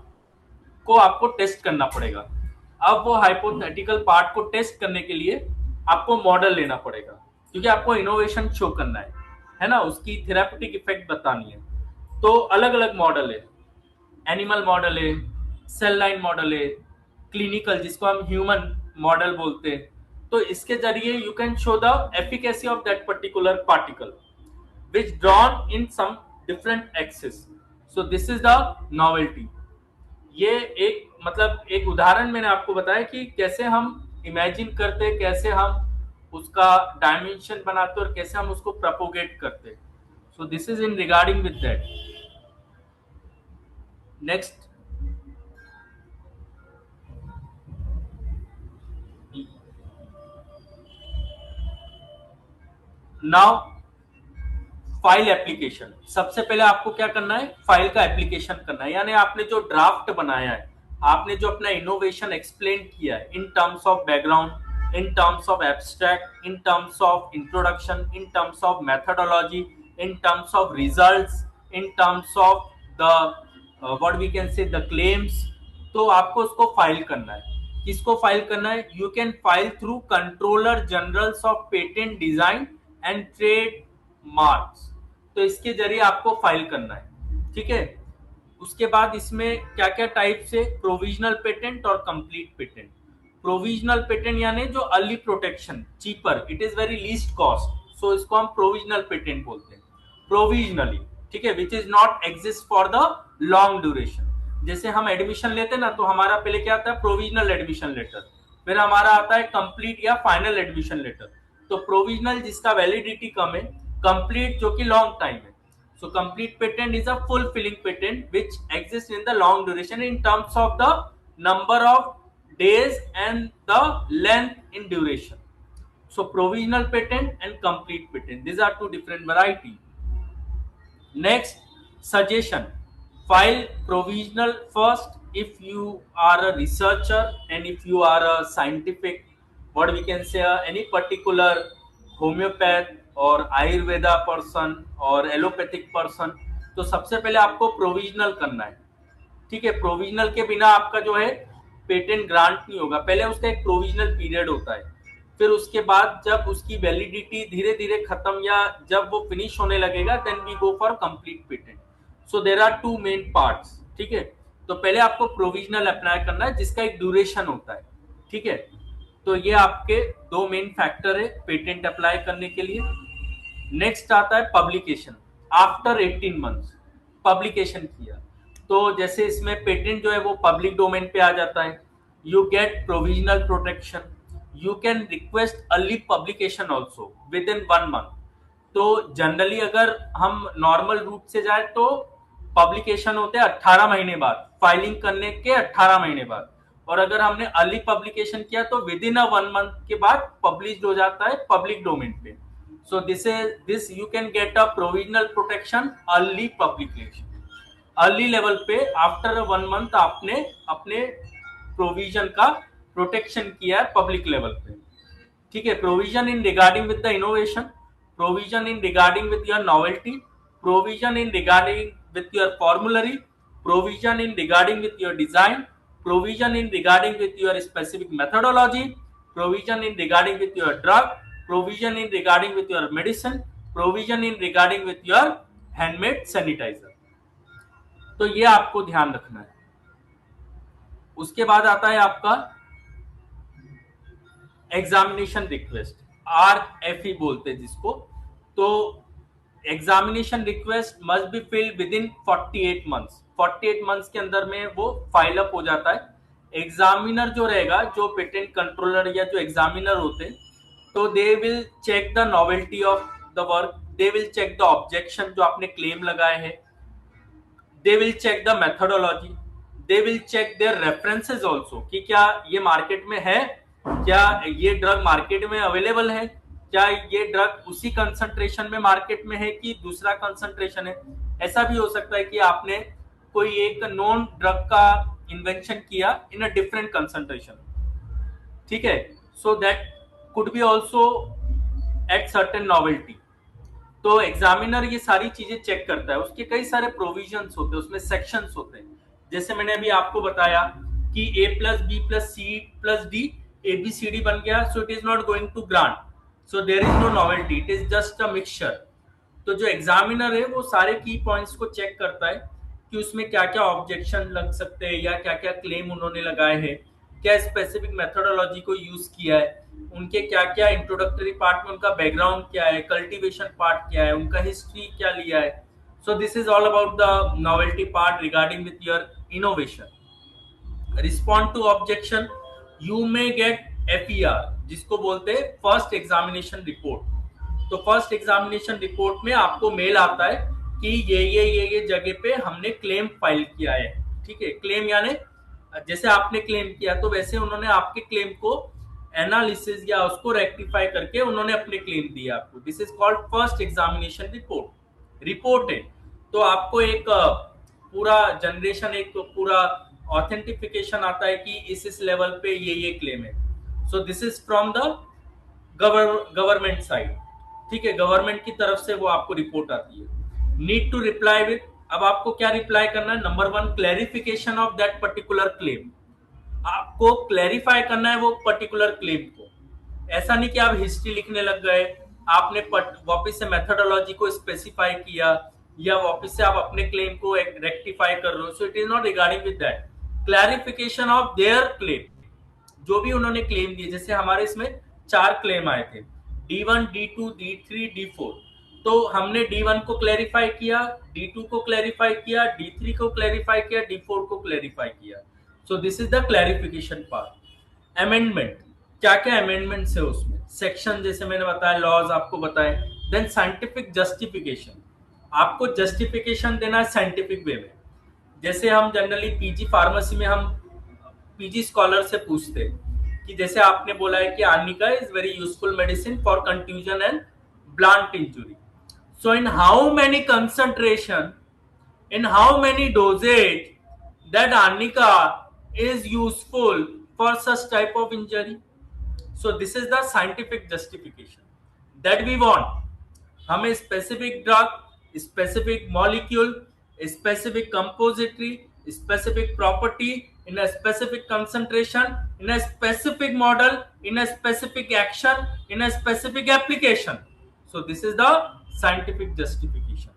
को आपको टेस्ट करना पड़ेगा। अब वो हाइपोथेटिकल पार्ट को टेस्ट करने के लिए आपको मॉडल लेना पड़ेगा, क्योंकि आपको इनोवेशन शो करना है ना, उसकी थेराप्यूटिक इफेक्ट बतानी है। तो अलग अलग मॉडल है, एनिमल मॉडल है, सेल लाइन मॉडल है, क्लिनिकल जिसको हम ह्यूमन मॉडल बोलते हैं। तो इसके जरिए you can show the efficacy of that particular particle which drawn in some different axis. So this is the novelty. ये एक मतलब एक उदाहरण मैंने आपको बताया कि कैसे हम इमेजिन करते, कैसे हम उसका डायमेंशन बनाते और कैसे हम उसको प्रपोगेट करते। सो this is in regarding with that. Next, now file application. सबसे पहले आपको क्या करना है, फाइल का एप्लीकेशन करना है। यानी आपने जो ड्राफ्ट बनाया है, आपने जो अपना इनोवेशन एक्सप्लेन किया है इन terms of background, in terms of abstract, in terms of introduction, in terms of methodology, in terms of results, in terms of the what we can say the claims। तो आपको उसको फाइल करना है। किसको फाइल करना है, you can file through controller generals of patent design and trade marks. तो इसके जरिए आपको फाइल करना है, ठीक है। उसके बाद इसमें क्या क्या टाइप्स है, प्रोविजनल पेटेंट और कंप्लीट पेटेंट। प्रोविजनल पेटेंट यानी जो early protection, cheaper, it is very least cost, so इसको हम प्रोविजनल पेटेंट बोलते हैं, प्रोविजनली, ठीक है, which is not exist for the long duration. जैसे हम एडमिशन लेते हैं ना, तो हमारा पहले क्या आता है, प्रोविजनल एडमिशन लेटर, फिर हमारा आता है कंप्लीट या फाइनल एडमिशन लेटर। तो प्रोविजनल जिसका वैलिडिटी कम है, कंप्लीट जो कि लॉन्ग टाइम है। So complete patent is a fulfilling patent which exists in the long duration in terms of the number of days and the length in duration. So provisional patent and complete patent, these are two different variety. Next, suggestion. File provisional first if you are a researcher and if you are a scientific, what we can say, any particular homeopath और आयुर्वेदा पर्सन और एलोपैथिक पर्सन। तो सबसे पहले आपको प्रोविजनल करना है, ठीक है। प्रोविजनल के बिना आपका जो है पेटेंट ग्रांट नहीं होगा। पहले उसका एक प्रोविजनल पीरियड होता है, फिर उसके बाद जब उसकी वैलिडिटी धीरे धीरे खत्म या जब वो फिनिश होने लगेगा, then we go for complete patent. So there are two main parts, ठीक है। तो पहले आपको प्रोविजनल अप्लाई करना है जिसका एक ड्यूरेशन होता है, ठीक है। तो ये आपके दो मेन फैक्टर है पेटेंट अप्लाई करने के लिए। नेक्स्ट आता है पब्लिकेशन। आफ्टर 18 मंथ्स पब्लिकेशन किया तो जैसे इसमें पेटेंट जो है वो पब्लिक डोमेन पे आ जाता है, you get provisional protection, you can request early publication also with in 1 month. तो जनरली अगर हम नॉर्मल रूट से जाए तो पब्लिकेशन होते हैं 18 महीने बाद, फाइलिंग करने के 18 महीने बाद। और अगर हमने अर्ली पब्लिकेशन किया तो विद इन 1 मंथ के बाद पब्लिश हो जाता है पब्लिक डोमेन पे। So this you can get a provisional protection early publication. Early level पे आफ्टर 1 मंथ आपने अपने प्रोविजन का प्रोटेक्शन किया है पब्लिक लेवल पे। ठीक है, provision in regarding with the innovation, provision in regarding with your novelty, provision in regarding with your formulary, provision in regarding with your design, provision in regarding with your specific methodology, provision in regarding with your drug, provision in regarding with your medicine, provision in regarding with your handmade sanitizer। तो ये आपको ध्यान रखना है। उसके बाद आता है आपका एग्जामिनेशन रिक्वेस्ट, RFE बोलते हैं जिसको। तो examination request must be filled with in 48 months. 48 months के अंदर में वो फाइल अप हो जाता है। एग्जामिनर जो रहेगा, जो पेटेंट कंट्रोलर या जो एग्जामिनर होते हैं, तो they will check the novelty of the work, they will check the objection जो आपने क्लेम लगाए हैं, they will check the methodology, they will check their references also कि क्या ये मार्केट में है, क्या ये ड्रग मार्केट में अवेलेबल है, क्या ये ड्रग उसी कंसंट्रेशन में मार्केट में है कि दूसरा कंसंट्रेशन है। ऐसा भी हो सकता है कि आपने कोई एक नॉन ड्रग का इन्वेंशन किया इन अ डिफरेंट कंसंट्रेशन, ठीक है, so that could be also at certain novelty. तो एग्जामिनर ये सारी चीजें चेक करता है। उसके कई सारे प्रोविजंस होते हैं, उसमें सेक्शंस होते हैं। जैसे मैंने अभी आपको बताया कि A+B+C+D ABCD बन गया, so it is not going to grant, so there is no novelty, it is just a mixture. तो जो एग्जामिनर है वो सारे की पॉइंट्स को चेक करता है कि उसमें क्या क्या ऑब्जेक्शन लग सकते हैं या क्या क्या क्लेम उन्होंने लगाए हैं, क्या स्पेसिफिक मेथोडोलॉजी को यूज किया है, उनके क्या क्या इंट्रोडक्टरी पार्ट में उनका बैकग्राउंड क्या है, कल्टीवेशन पार्ट क्या है, उनका हिस्ट्री क्या लिया है। So this is all about the novelty part regarding with your innovation. Respond to objection, you may get FER जिसको बोलते हैं फर्स्ट एग्जामिनेशन रिपोर्ट। तो फर्स्ट एग्जामिनेशन रिपोर्ट में आपको मेल आता है कि ये जगह पे हमने क्लेम फाइल किया है। ठीक है, क्लेम यानी जैसे आपने क्लेम किया तो वैसे उन्होंने आपके क्लेम को एनालिसिस या उसको रेक्टिफाई करके उन्होंने अपने क्लेम दिया आपको। This is called first examination report. Report है तो आपको एक पूरा जनरेशन, एक पूरा ऑथेंटिफिकेशन आता है कि इस लेवल पे ये क्लेम है। So this is from the government side. ठीक है, गवर्नमेंट की तरफ से वो आपको रिपोर्ट आती है। नीड टू रिप्लाई विद, अब आपको क्या रिप्लाई करना है? Number 1, clarification of that particular claim. आपको क्लैरिफाई करना है वो पर्टिकुलर क्लेम को। ऐसा नहीं कि आप हिस्ट्री लिखने लग गए, आपने वापस से मेथोडोलॉजी को स्पेसिफाई किया या वापस से आप अपने क्लेम को रेक्टिफाई कर रहे हो। सो it is not regarding with that, clarification of their claim, जो भी उन्होंने क्लेम दिए। जैसे हमारे इसमें 4 क्लेम आए थे, D1, D2, D3, D4। तो हमने D1 को क्लैरिफाई किया, D2 को क्लैरिफाई किया, D3 को क्लैरिफाई किया, D4 को क्लैरिफाई किया। सो this is the clarification part. Amendment, क्या क्या अमेंडमेंट्स है उसमें, सेक्शन जैसे मैंने बताया, लॉज आपको बताए। देन साइंटिफिक जस्टिफिकेशन, आपको जस्टिफिकेशन देना है साइंटिफिक वे में। जैसे हम जनरली पीजी फार्मेसी में हम पीजी स्कॉलर से पूछते हैं कि जैसे आपने बोला है कि arnica is very useful medicine for contusion and blunt injury. So in how many concentration, in how many dosage that arnica is useful for such type of injury. So this is the scientific justification that we want. हमें specific drug, specific molecule, specific compository, specific property in a specific concentration, in a specific model, in a specific action, in a specific application. So this is the scientific justification.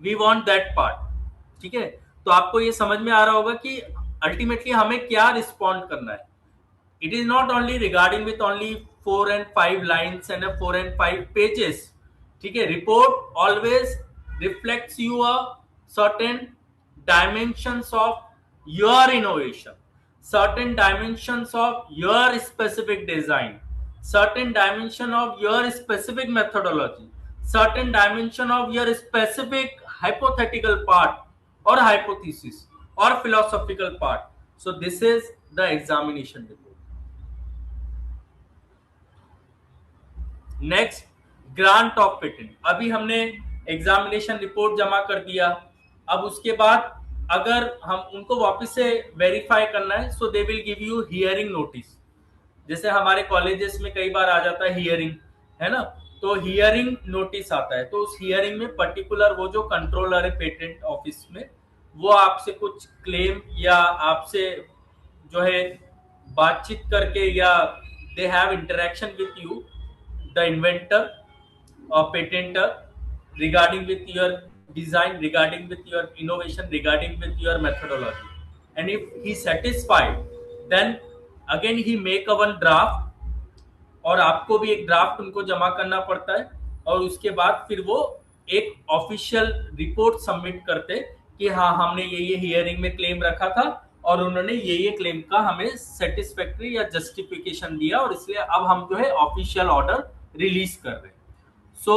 We want that part. ठीक है, तो आपको ये समझ में आ रहा होगा कि अल्टीमेटली हमें क्या रिस्पॉन्ड करना है। It is not only regarding with only 4 and 5 lines and 4 and 5 pages. ठीक है, report always reflects you a certain dimensions of your innovation, certain dimensions of your specific design, certain dimension of your specific methodology, certain dimension of your specific hypothetical part or hypothesis or philosophical part. So this is the examination report. Next, grant of patent. अभी हमने एग्जामिनेशन रिपोर्ट जमा कर दिया. अब उसके बाद अगर हम उनको वापस से वेरीफाई करना है, so they will give you hearing notice. जैसे हमारे कॉलेजेस में कई बार आ जाता है हियरिंग, है ना, तो हियरिंग नोटिस आता है. तो उस हियरिंग में पर्टिकुलर वो जो कंट्रोलर है पेटेंट ऑफिस में, वो आपसे कुछ क्लेम या आपसे जो है बातचीत करके, या they have interaction with you, the inventor or patenter, regarding with your design, regarding with your innovation, regarding with your methodology. And if he satisfied, then again he make a one draft, और आपको भी एक ड्राफ्ट उनको जमा करना पड़ता है. और उसके बाद फिर वो एक ऑफिशियल रिपोर्ट सबमिट करते कि हाँ, हमने ये हियरिंग में क्लेम रखा था और उन्होंने ये क्लेम का हमें सेटिस्फैक्ट्री या जस्टिफिकेशन दिया, और इसलिए अब हम जो है ऑफिशियल ऑर्डर रिलीज कर रहे हैं. So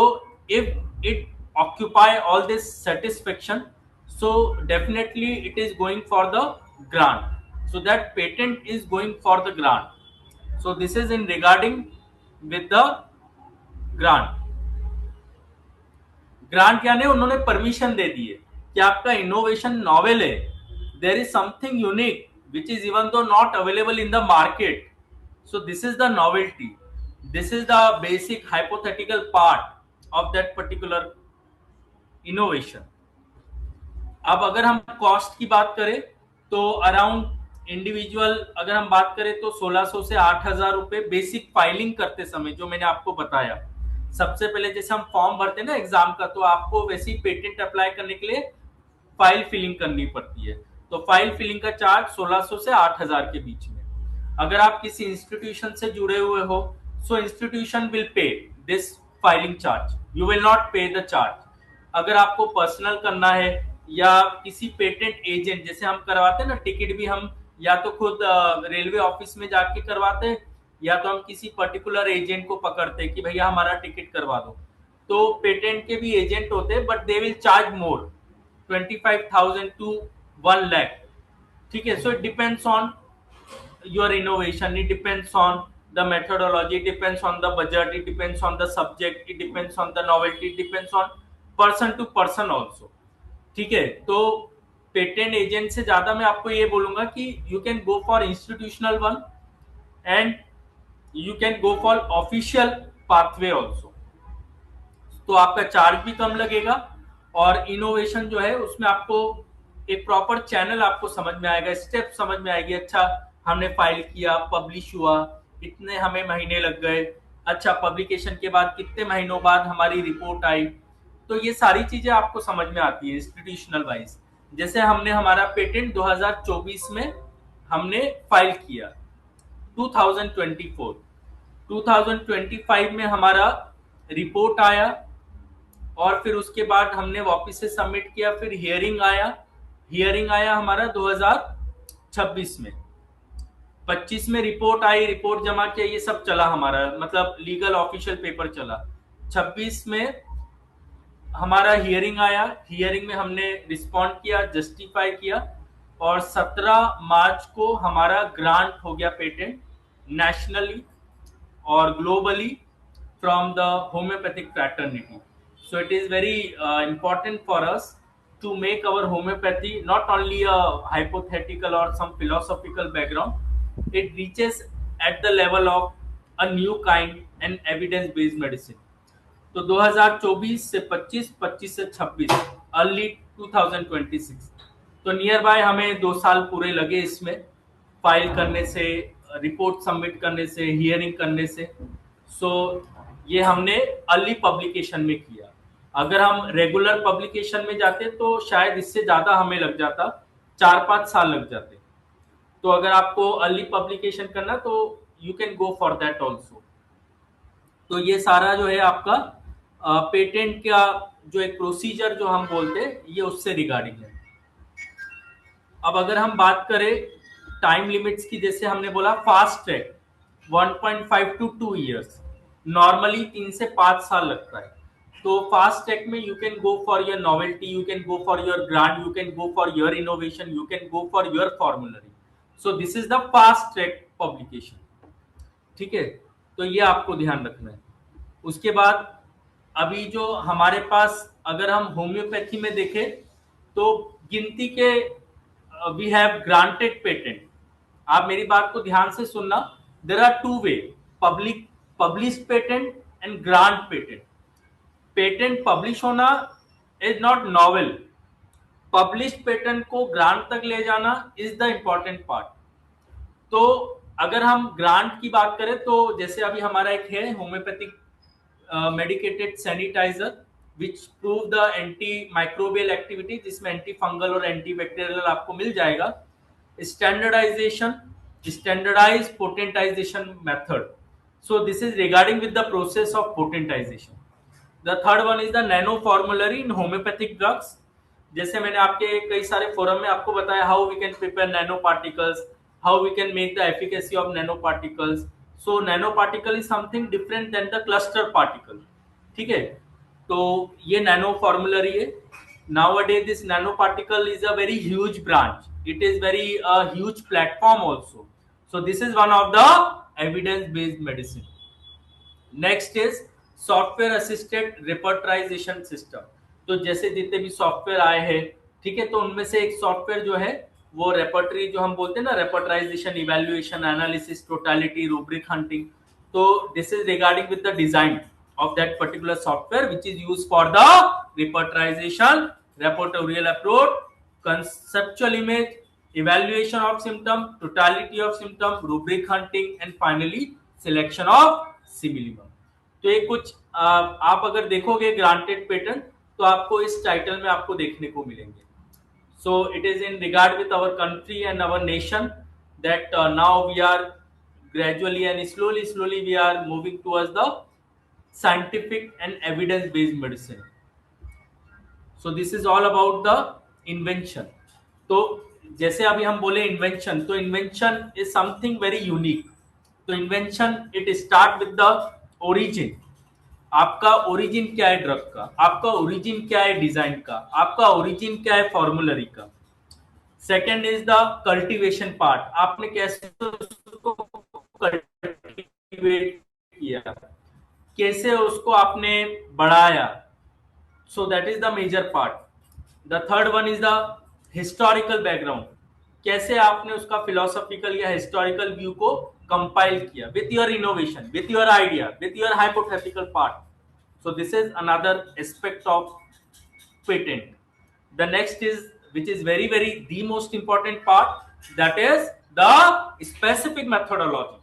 if it occupy all this satisfaction, so definitely it is going for the grant. So that patent is going for the grant. So this is in regarding with the grant. Grant यानी उन्होंने परमिशन दे दी है कि आपका इनोवेशन नॉवेल है, there is something unique which is even though not available in the market. So this is the novelty. This is the basic hypothetical part of that particular innovation. अब अगर हम कॉस्ट की बात करें तो अराउंड इंडिविजुअल अगर हम बात करें तो 1600 से 8000 रुपए बेसिक फाइलिंग करते समय, जो मैंने आपको बताया. सबसे पहले जैसे हम फॉर्म भरते हैं ना एग्जाम का, तो आपको वैसे ही पेटेंट अप्लाई करने के लिए फाइल फिलिंग करनी पड़ती है. तो फाइल फिलिंग का चार्ज 1600 से 8000 के बीच में. अगर आप किसी इंस्टीट्यूशन से जुड़े हुए हो, so institution will pay this filing charge, you will not pay the charge. अगर आपको पर्सनल करना है या किसी पेटेंट एजेंट, जैसे हम करवाते हैं ना टिकट भी, हम या तो खुद रेलवे ऑफिस में जाके करवाते हैं, या तो हम किसी पर्टिकुलर एजेंट को पकड़ते हैं कि भैया हमारा टिकट करवा दो. तो पेटेंट के भी एजेंट होते हैं, but they will charge more, 25,000 to 1 lakh. ठीक है. So it depends on your innovation, it depends on the methodology, it depends on the budget, it depends on the subject, it depends on the novelty, it depends on person to person also. ठीक है. तो पेटेंट एजेंट से ज्यादा मैं आपको ये बोलूंगा कि you can go for institutional one and you can go for official pathway also. तो आपका चार्ज भी कम लगेगा, और इनोवेशन जो है उसमें आपको एक प्रॉपर चैनल आपको समझ में आएगा, स्टेप समझ में आएगी. अच्छा, हमने फाइल किया, पब्लिश हुआ, इतने हमें महीने लग गए. अच्छा, पब्लिकेशन के बाद कितने महीनों बाद हमारी रिपोर्ट आई. तो ये सारी चीजें आपको समझ में आती है इंस्टीट्यूशनल वाइज. जैसे हमने हमारा पेटेंट 2024 में हमने फाइल किया, 2024, 2025 में हमारा रिपोर्ट आया, और फिर उसके बाद हमने वापस से सबमिट किया. फिर हियरिंग आया हमारा 2026 में. 25 में रिपोर्ट आई, रिपोर्ट जमा किया, ये सब चला हमारा, मतलब लीगल ऑफिशियल पेपर चला. 26 में हमारा हियरिंग आया, हियरिंग में हमने रिस्पॉन्ड किया, जस्टिफाई किया, और 17 मार्च को हमारा ग्रांट हो गया पेटेंट नेशनली और globally from the homeopathic fraternity. So it is very important for us to make our homeopathy not only a hypothetical or some philosophical background, it reaches at the level of a new kind and evidence based medicine. तो 2024 से 25, 25 से 26, अर्ली 2026, तो नियर बाय हमें 2 साल पूरे लगे इसमें, फाइल करने से, रिपोर्ट सबमिट करने से, हियरिंग करने से. सो ये हमने अर्ली पब्लिकेशन में किया. अगर हम रेगुलर पब्लिकेशन में जाते तो शायद इससे ज्यादा हमें लग जाता, 4-5 साल लग जाते. तो अगर आपको अर्ली पब्लिकेशन करना तो you can go for that also. तो ये सारा जो है आपका पेटेंट का जो एक प्रोसीजर जो हम बोलते हैं, ये उससे रिगार्डिंग है. अब अगर हम बात करें टाइम लिमिट्स की, जैसे हमने बोला fast track 1.5 to 2 years, normally 3 से 5 साल लगता है. तो फास्ट ट्रैक में you can go for your novelty, you can go for your grant, you can go for your innovation, you can go for your formulary. So this is the fast track publication. ठीक है, तो ये आपको ध्यान रखना है. उसके बाद अभी जो हमारे पास अगर हम होम्योपैथी में देखें तो गिनती के वी हैव ग्रांटेड पेटेंट. आप मेरी बात को ध्यान से सुनना. There are two way, public published patent and grant patent. Patent publish होना is not novel. Published patent को ग्रांट तक ले जाना इज द इंपॉर्टेंट पार्ट. तो अगर हम ग्रांट की बात करें तो जैसे अभी हमारा एक है homeopathic medicated sanitiser which prove the anti microbial activity, जिसमें एंटी फंगल और एंटी बैक्टीरियल आपको मिल जाएगा. Standardisation, standardise potentisation method. So this is regarding with the process of potentisation. The third one is the nano formulary in homeopathic drugs. जैसे मैंने आपके कई सारे फोरम में आपको बताया how we can prepare nano particles, how we can make the efficacy of nanoparticles. So nanoparticle is something different than the cluster particle. ठीक है, तो ये nano formulary है. Nowadays this nanoparticle is a very huge branch. It is very a huge platform also. So this is one of the evidence based medicine. Next is software assisted repertorization system. तो जैसे जितने भी सॉफ्टवेयर आए हैं, ठीक है, तो उनमें से एक सॉफ्टवेयर जो है वो रेपर्टरी जो हम बोलते हैं ना, repertorization, evaluation, analysis, totality, rubric hunting. तो this is regarding with the design of that particular software which is used for the repertorization, repertorial approach, conceptual image, evaluation of symptom, totality of symptom, rubric hunting and finally selection of simillimum. तो ये कुछ आप अगर देखोगे ग्रांटेड पेटेंट तो आपको इस टाइटल में आपको देखने को मिलेंगे. So it is in regard with our country and our nation that now we are gradually and slowly we are moving towards the scientific and evidence based medicine. So this is all about the invention. तो जैसे अभी हम बोले इन्वेंशन, तो invention is something very unique. तो invention it start with the origin. आपका ओरिजिन क्या है ड्रग का, आपका ओरिजिन क्या है डिजाइन का, आपका ओरिजिन क्या है फॉर्मुलरी का. Second is the cultivation part. आपने कैसे उसको कल्टीवेट किया, कैसे उसको आपने बढ़ाया. So that is the major part. The third one is the historical background. कैसे आपने उसका फिलोसॉफिकल या हिस्टोरिकल व्यू को कंपाइल किया with your innovation, with your idea, with your hypothetical part. So this is another aspect of patent. The next is, which is very the most important part, that is the specific methodology,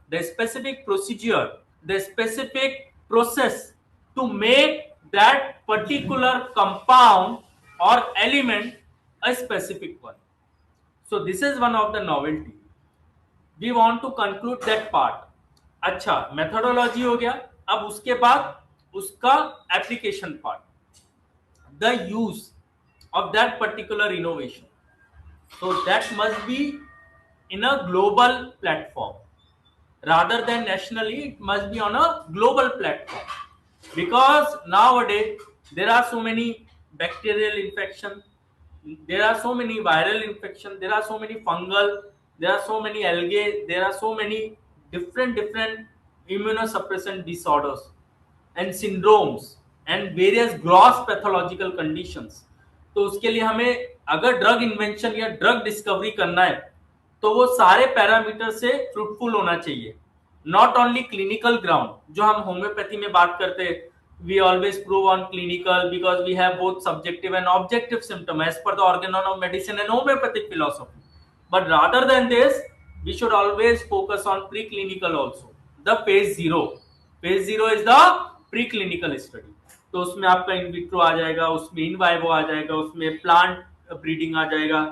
the specific procedure, the specific process to make that particular compound or element a specific one. So this is one of the novelty. We want to conclude that part. अच्छा, मेथोडोलॉजी हो गया. अब उसके बाद उसका application part, the use of that particular innovation. So that must be in a global platform rather than nationally. It must be on a global platform because nowadays there are so many bacterial infection, there are so many viral infection, there are so many fungal, there are so many algae, there are so many different immunosuppressant disorders and syndromes and various gross pathological conditions. तो उसके लिए हमें अगर ड्रग इन्वेंशन या ड्रग डिस्कवरी करना है तो वो सारे पैरामीटर से फ्रूटफुल होना चाहिए. नॉट ओनली क्लिनिकल ग्राउंड जो हम होम्योपैथी में बात करते हैं, we always prove on clinical because we have both subjective and objective symptom as per the organon of medicine and homeopathic philosophy. But rather than this, we should always focus on preclinical also. The phase 0. Phase 0 is the preclinical study. तो उसमें आपका इन विट्रो आ जाएगा, उसमें इन वाइवो आ जाएगा, उसमें प्लांट ब्रीडिंग आ जाएगा,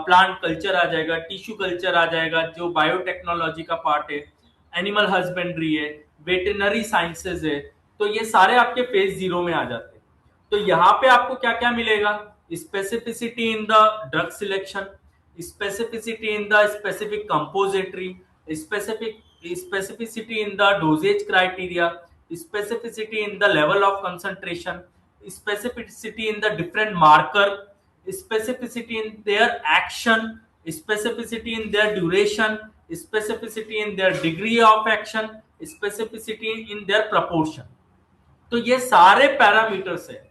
प्लांट कल्चर आ जाएगा, टिश्यू कल्चर आ जाएगा जो बायोटेक्नोलॉजी का पार्ट है, एनिमल हस्बेंड्री है, वेटरनरी साइंसेज है. तो ये सारे आपके फेज 0 में आ जाते हैं. तो यहाँ पे आपको क्या क्या मिलेगा, specificity in the drug selection, specificity in the specific compository, specificity in the dosages criteria, specificity in the level of concentration, specificity in the different marker, specificity in their action, specificity in their duration, specificity in their degree of action, specificity in their proportion. तो ये सारे पैरामीटर्स है.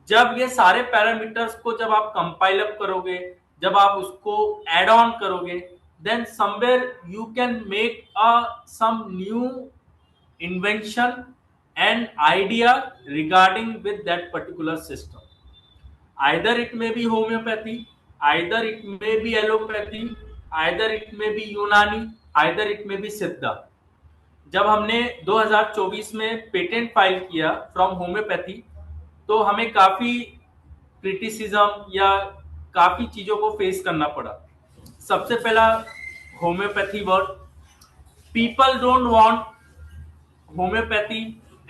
जब ये सारे पैरामीटर्स को जब आप कंपाइल अप करोगे, जब आप उसको एड ऑन करोगे, then somewhere you can make some new invention and idea regarding with that particular system. either it may be homeopathy, either it may be allopathy, either it may be यूनानी, either it may be सिद्धा. जब हमने 2024 में पेटेंट फाइल किया फ्रॉम होम्योपैथी, तो हमें काफी क्रिटिसिज्म या काफी चीजों को फेस करना पड़ा. सबसे पहला homeopathy word. People don't want homeopathy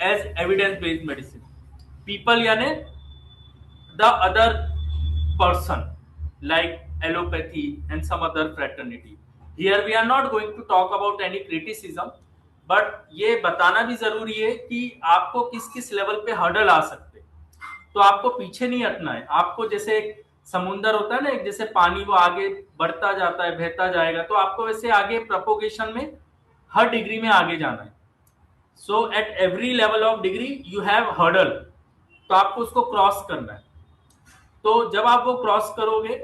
as evidence based medicine. People यानी the other person like allopathy and some other fraternity. Here we are not going to talk about any criticism, but ये बताना भी जरूरी है कि आपको किस किस लेवल पे हर्डल आ सकते हैं. तो आपको पीछे नहीं हटना है. आपको जैसे एक समुंदर होता है ना, एक जैसे पानी वो आगे बढ़ता जाता है, बहता जाएगा, तो आपको वैसे आगे प्रोपोगेशन में हर डिग्री में आगे जाना है. So at every level of degree you have hurdle, तो आपको उसको क्रॉस करना है. तो जब आप वो क्रॉस करोगे,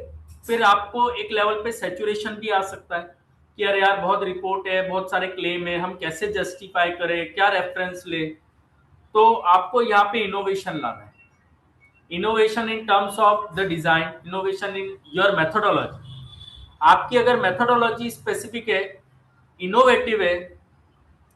फिर आपको एक लेवल पे सैचुरेशन भी आ सकता है कि अरे यार बहुत रिपोर्ट है, बहुत सारे क्लेम है, हम कैसे जस्टिफाई करें, क्या रेफरेंस ले. तो आपको यहाँ पे इनोवेशन लाना है. Innovation in terms of the design, innovation in your methodology. आपकी अगर मेथोडोलॉजी स्पेसिफिक है, इनोवेटिव है,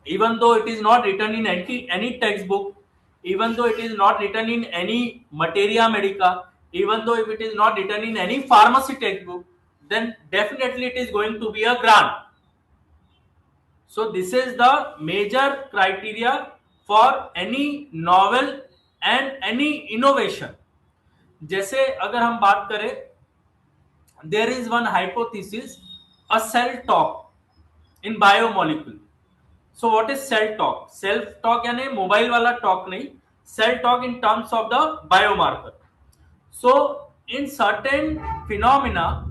even though it is not written in any textbook, even though it is not written in any materia medica, even though if it is not written in any pharmacy textbook, then definitely it is going to be a grant. So this is the major criteria for any novel and any innovation. जैसे अगर हम बात करें, there is one hypothesis, a cell talk in biomolecule. So what is cell talk? Self talk यानी मोबाइल वाला टॉक नहीं, cell talk in terms of the biomarker. So in certain phenomena,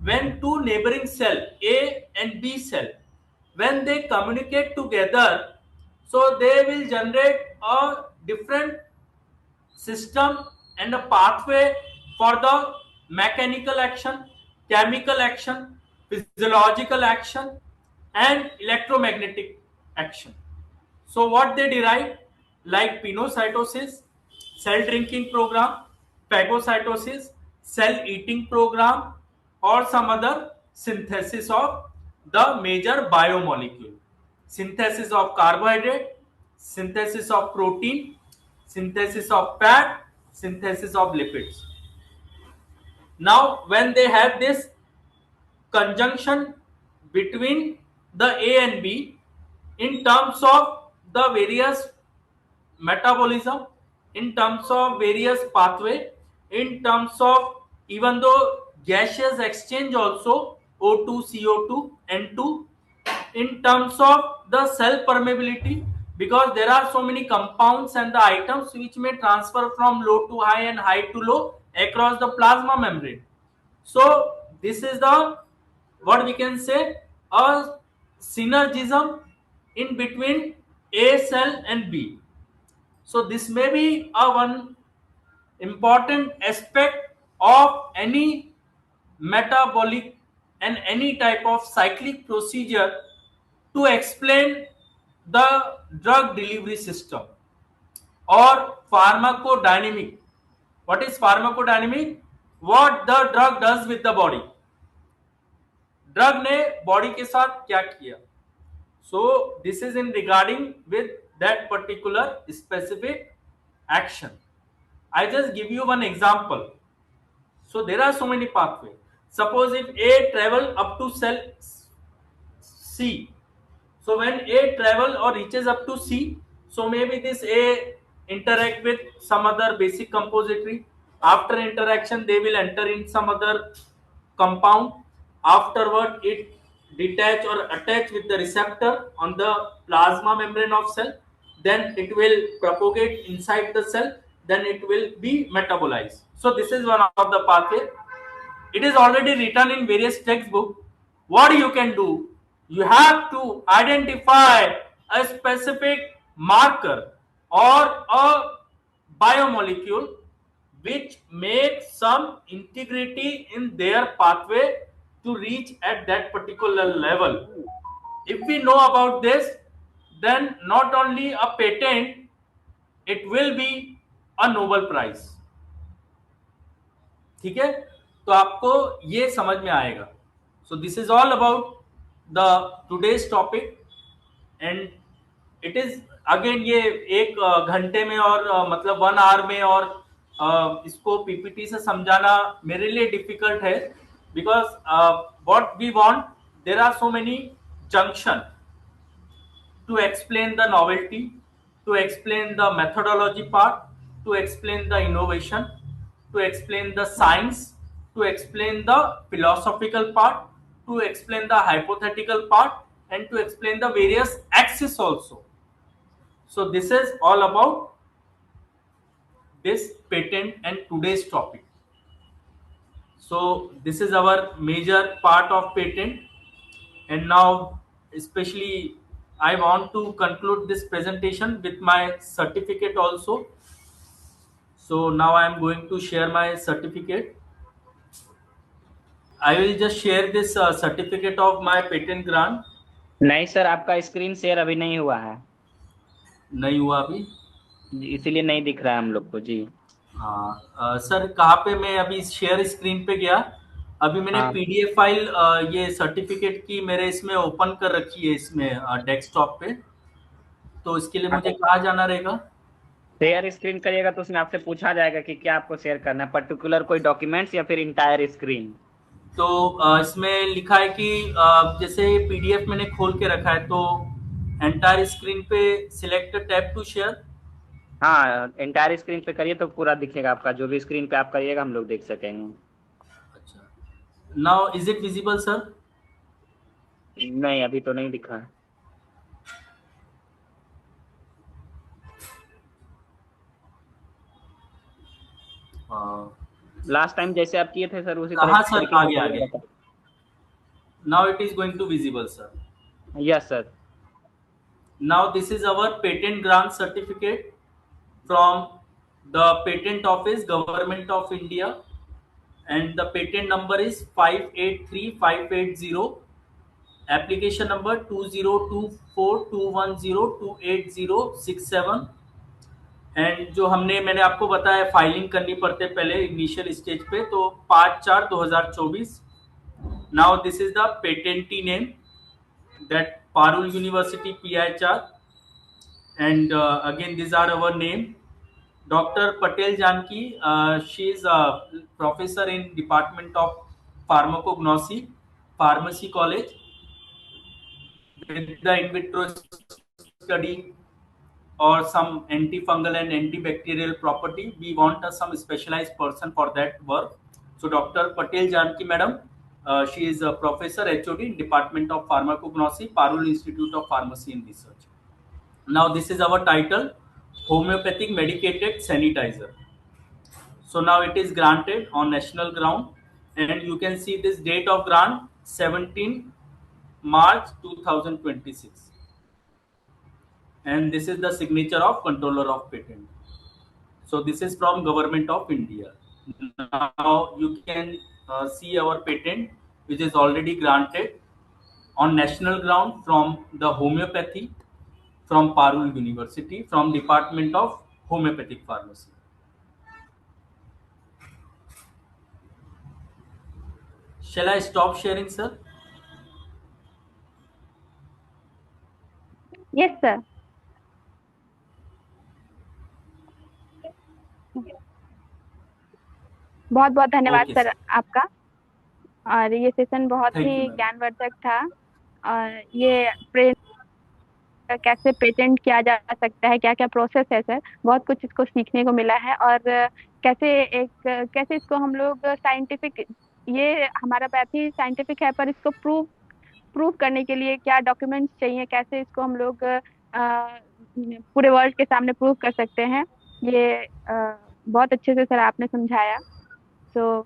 when two neighboring cell A and B cell, when they communicate together, so they will generate a different system and a pathway for the mechanical action, chemical action, physiological action and electromagnetic action. So what they derive, like pinocytosis, cell drinking program, phagocytosis, cell eating program, or some other synthesis of the major biomolecule. Synthesis of carbohydrate, synthesis of protein, synthesis of fat, synthesis of lipids. Now when they have this conjunction between the A and B in terms of the various metabolism, in terms of various pathway, in terms of even though gaseous exchange also, O2, CO2, N2, in terms of the cell permeability, because there are so many compounds and the items which may transfer from low to high and high to low across the plasma membrane. So this is the, what we can say, a synergism in between A cell and B. So this may be a one important aspect of any metabolic and any type of cyclic procedure to explain the drug delivery system or pharmacodynamic. What is pharmacodynamic? What the drug does with the body. Drug ने बॉडी के साथ क्या किया. So this is in regarding with that particular specific action. I just give you one example. So there are so many pathways. Suppose if A travel up to cell C. So when A travel or reaches up to C, so maybe this A interact with some other basic compository. After interaction, they will enter in some other compound. Afterward, it detach or attach with the receptor on the plasma membrane of cell. then it will propagate inside the cell, then it will be metabolized. So this is one of the pathway. It is already written in various textbooks. What you can do, you have to identify a specific marker or a biomolecule which makes some integrity in their pathway to reach at that particular level. If we know about this, then not only a patent, it will be a Nobel Prize. ठीक है, तो आपको ये समझ में आएगा. सो this is all about the today's topic and it is again ये एक घंटे में और मतलब 1 आवर में और इसको पीपीटी से समझाना मेरे लिए डिफिकल्ट है because what we want, there are so many junction to explain the novelty, to explain the methodology part, to explain the innovation, to explain the science, to explain the philosophical part, to explain the hypothetical part, and to explain the various axes also. So this is all about this patent and today's topic. So this is our major part of patent, and now especially I want to conclude this presentation with my certificate also. So now I am going to share my certificate. I will just share this certificate of my patent grant. नहीं सर, आपका स्क्रीन शेयर अभी नहीं हुआ है. नहीं हुआ अभी, इसीलिए नहीं दिख रहा है हम लोग को जी. हाँ सर, कहाँ पे मैं अभी शेयर स्क्रीन पे गया, अभी मैंने पीडीएफ फाइल ये सर्टिफिकेट की मेरे इसमें ओपन कर रखी है इसमें डेस्कटॉप पे, तो इसके लिए मुझे कहाँ जाना रहेगा? शेयर स्क्रीन करिएगा तो उसमें आपसे पूछा जाएगा कि क्या आपको शेयर करना है, पर्टिकुलर कोई डॉक्यूमेंट्स या फिर इंटायर स्क्रीन. तो इसमें लिखा है कि जैसे पीडीएफ मैंने खोल के रखा है तो एंटायर स्क्रीन पे सिलेक्ट टैब टू शेयर. हाँ, एंटायर स्क्रीन पे करिए तो पूरा दिखेगा आपका, जो भी स्क्रीन पे आप करिएगा हम लोग देख सकेंगे. अच्छा, now is it visible sir? नहीं, अभी तो नहीं दिखा है. लास्ट टाइम जैसे आप किए थे सर उसी तरह. हाँ सर, आगे आगे. Now it is going to visible sir. Yes sir. Now this is our patent grant certificate from the Patent Office, Government of India, and the patent number is 583580, application number 202421028067. And जो मैंने आपको बताया फाइलिंग करनी पड़ते पहले इनिशियल स्टेज पे, तो 5/4/2024. Now this is the patentee name, that Parul University PIHR, and again these are our name. Dr. Patel Janki, she is a professor in Department of Pharmacognosy, Pharmacy College, with the in vitro study or some antifungal and antibacterial property. We want some specialized person for that work. So Dr. Patel Janki madam, she is a professor HOD in Department of Pharmacognosy, Parul Institute of Pharmacy and Research. Now this is our title, Homeopathic Medicated Sanitizer. So now it is granted on national ground, and you can see this date of grant 17 March 2026, and this is the signature of Controller of Patent. So this is from Government of India. Now you can see our patent, which is already granted on national ground from the homeopathy, from Parul University, from Department of Homeopathic Pharmacy. Shall I stop sharing, sir? Yes, sir. बहुत बहुत धन्यवाद सर आपका, और ये सेशन बहुत ही ज्ञानवर्धक था. और ये कैसे पेटेंट किया जा सकता है, क्या क्या प्रोसेस है सर, बहुत कुछ इसको सीखने को मिला है. और कैसे इसको हम लोग साइंटिफिक, ये हमारा पैथी साइंटिफिक है, पर इसको प्रूव करने के लिए क्या डॉक्यूमेंट्स चाहिए, कैसे इसको हम लोग पूरे वर्ल्ड के सामने प्रूव कर सकते हैं। ये बहुत अच्छे से सर आपने समझाया। तो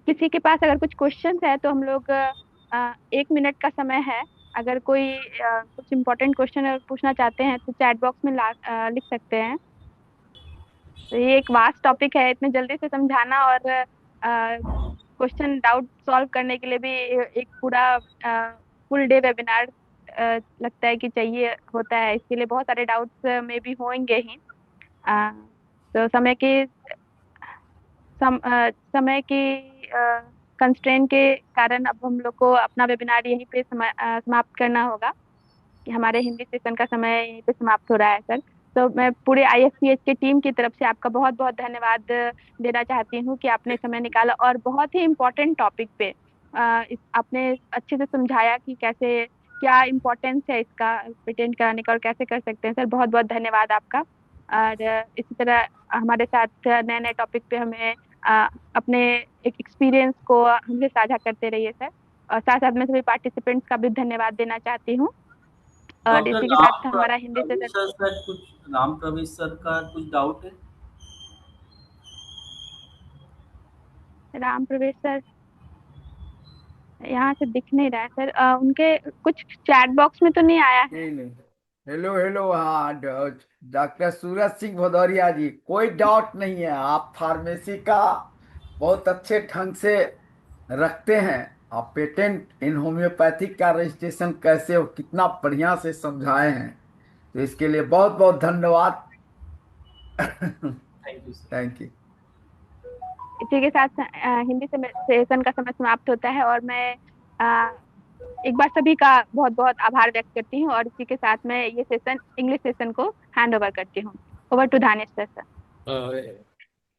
किसी के पास अगर कुछ क्वेश्चन है तो हम लोग 1 मिनट का समय है। अगर कोई कुछ इम्पोर्टेंट क्वेश्चन पूछना चाहते हैं तो चैट बॉक्स में लिख सकते हैं। तो ये एक वास्ट टॉपिक है, इतने जल्दी से समझाना और क्वेश्चन डाउट सॉल्व करने के लिए भी एक पूरा फुल डे वेबिनार लगता है कि चाहिए होता है। इसके लिए बहुत सारे डाउट्स में भी होंगे ही। तो समय की कंस्ट्रेंट के कारण अब हम लोग को अपना वेबिनार यहीं पे समाप्त करना होगा कि हमारे हिंदी सेशन का समय यहीं पे समाप्त हो रहा है सर। तो मैं पूरे IFCH की टीम की तरफ से आपका बहुत बहुत धन्यवाद देना चाहती हूँ कि आपने समय निकाला और बहुत ही इम्पोर्टेंट टॉपिक पे आपने अच्छे से समझाया कि कैसे क्या इम्पोर्टेंस है इसका पेटेंट कराने का और कैसे कर सकते हैं। सर बहुत बहुत धन्यवाद आपका। और इसी तरह हमारे साथ नए नए टॉपिक पे हमें अपने एक एक्सपीरियंस को हमसे साझा करते रहिए सर। और साथ साथ में सभी पार्टिसिपेंट्स का भी धन्यवाद देना चाहती हूँ। और डॉक्टर इसी के साथ हमारा हिंदी से प्रवेश सर का राम प्रवेश सर का कुछ डाउट है? राम प्रवेश सर यहाँ से दिख नहीं रहा है सर। उनके कुछ चैट बॉक्स में तो नहीं आया है। नहीं नहीं। हेलो हेलो, हाँ डॉक्टर सूरज सिंह भदौरिया जी, कोई डाउट नहीं है। आप फार्मेसी का बहुत अच्छे ढंग से रखते हैं। आप पेटेंट इन होम्योपैथिक का रजिस्ट्रेशन कैसे हो कितना बढ़िया से समझाए हैं, तो इसके लिए बहुत बहुत धन्यवाद। Thank you sir. Thank you. इसी के साथ हिंदी से सेशन का समय समाप्त होता है और मैं एक बार सभी का बहुत बहुत आभार व्यक्त करती हूँ और इसी के साथ मैं ये सेशन इंग्लिश सेशन को हैंड ओवर करती हूँ। Over to Dhanesh sir.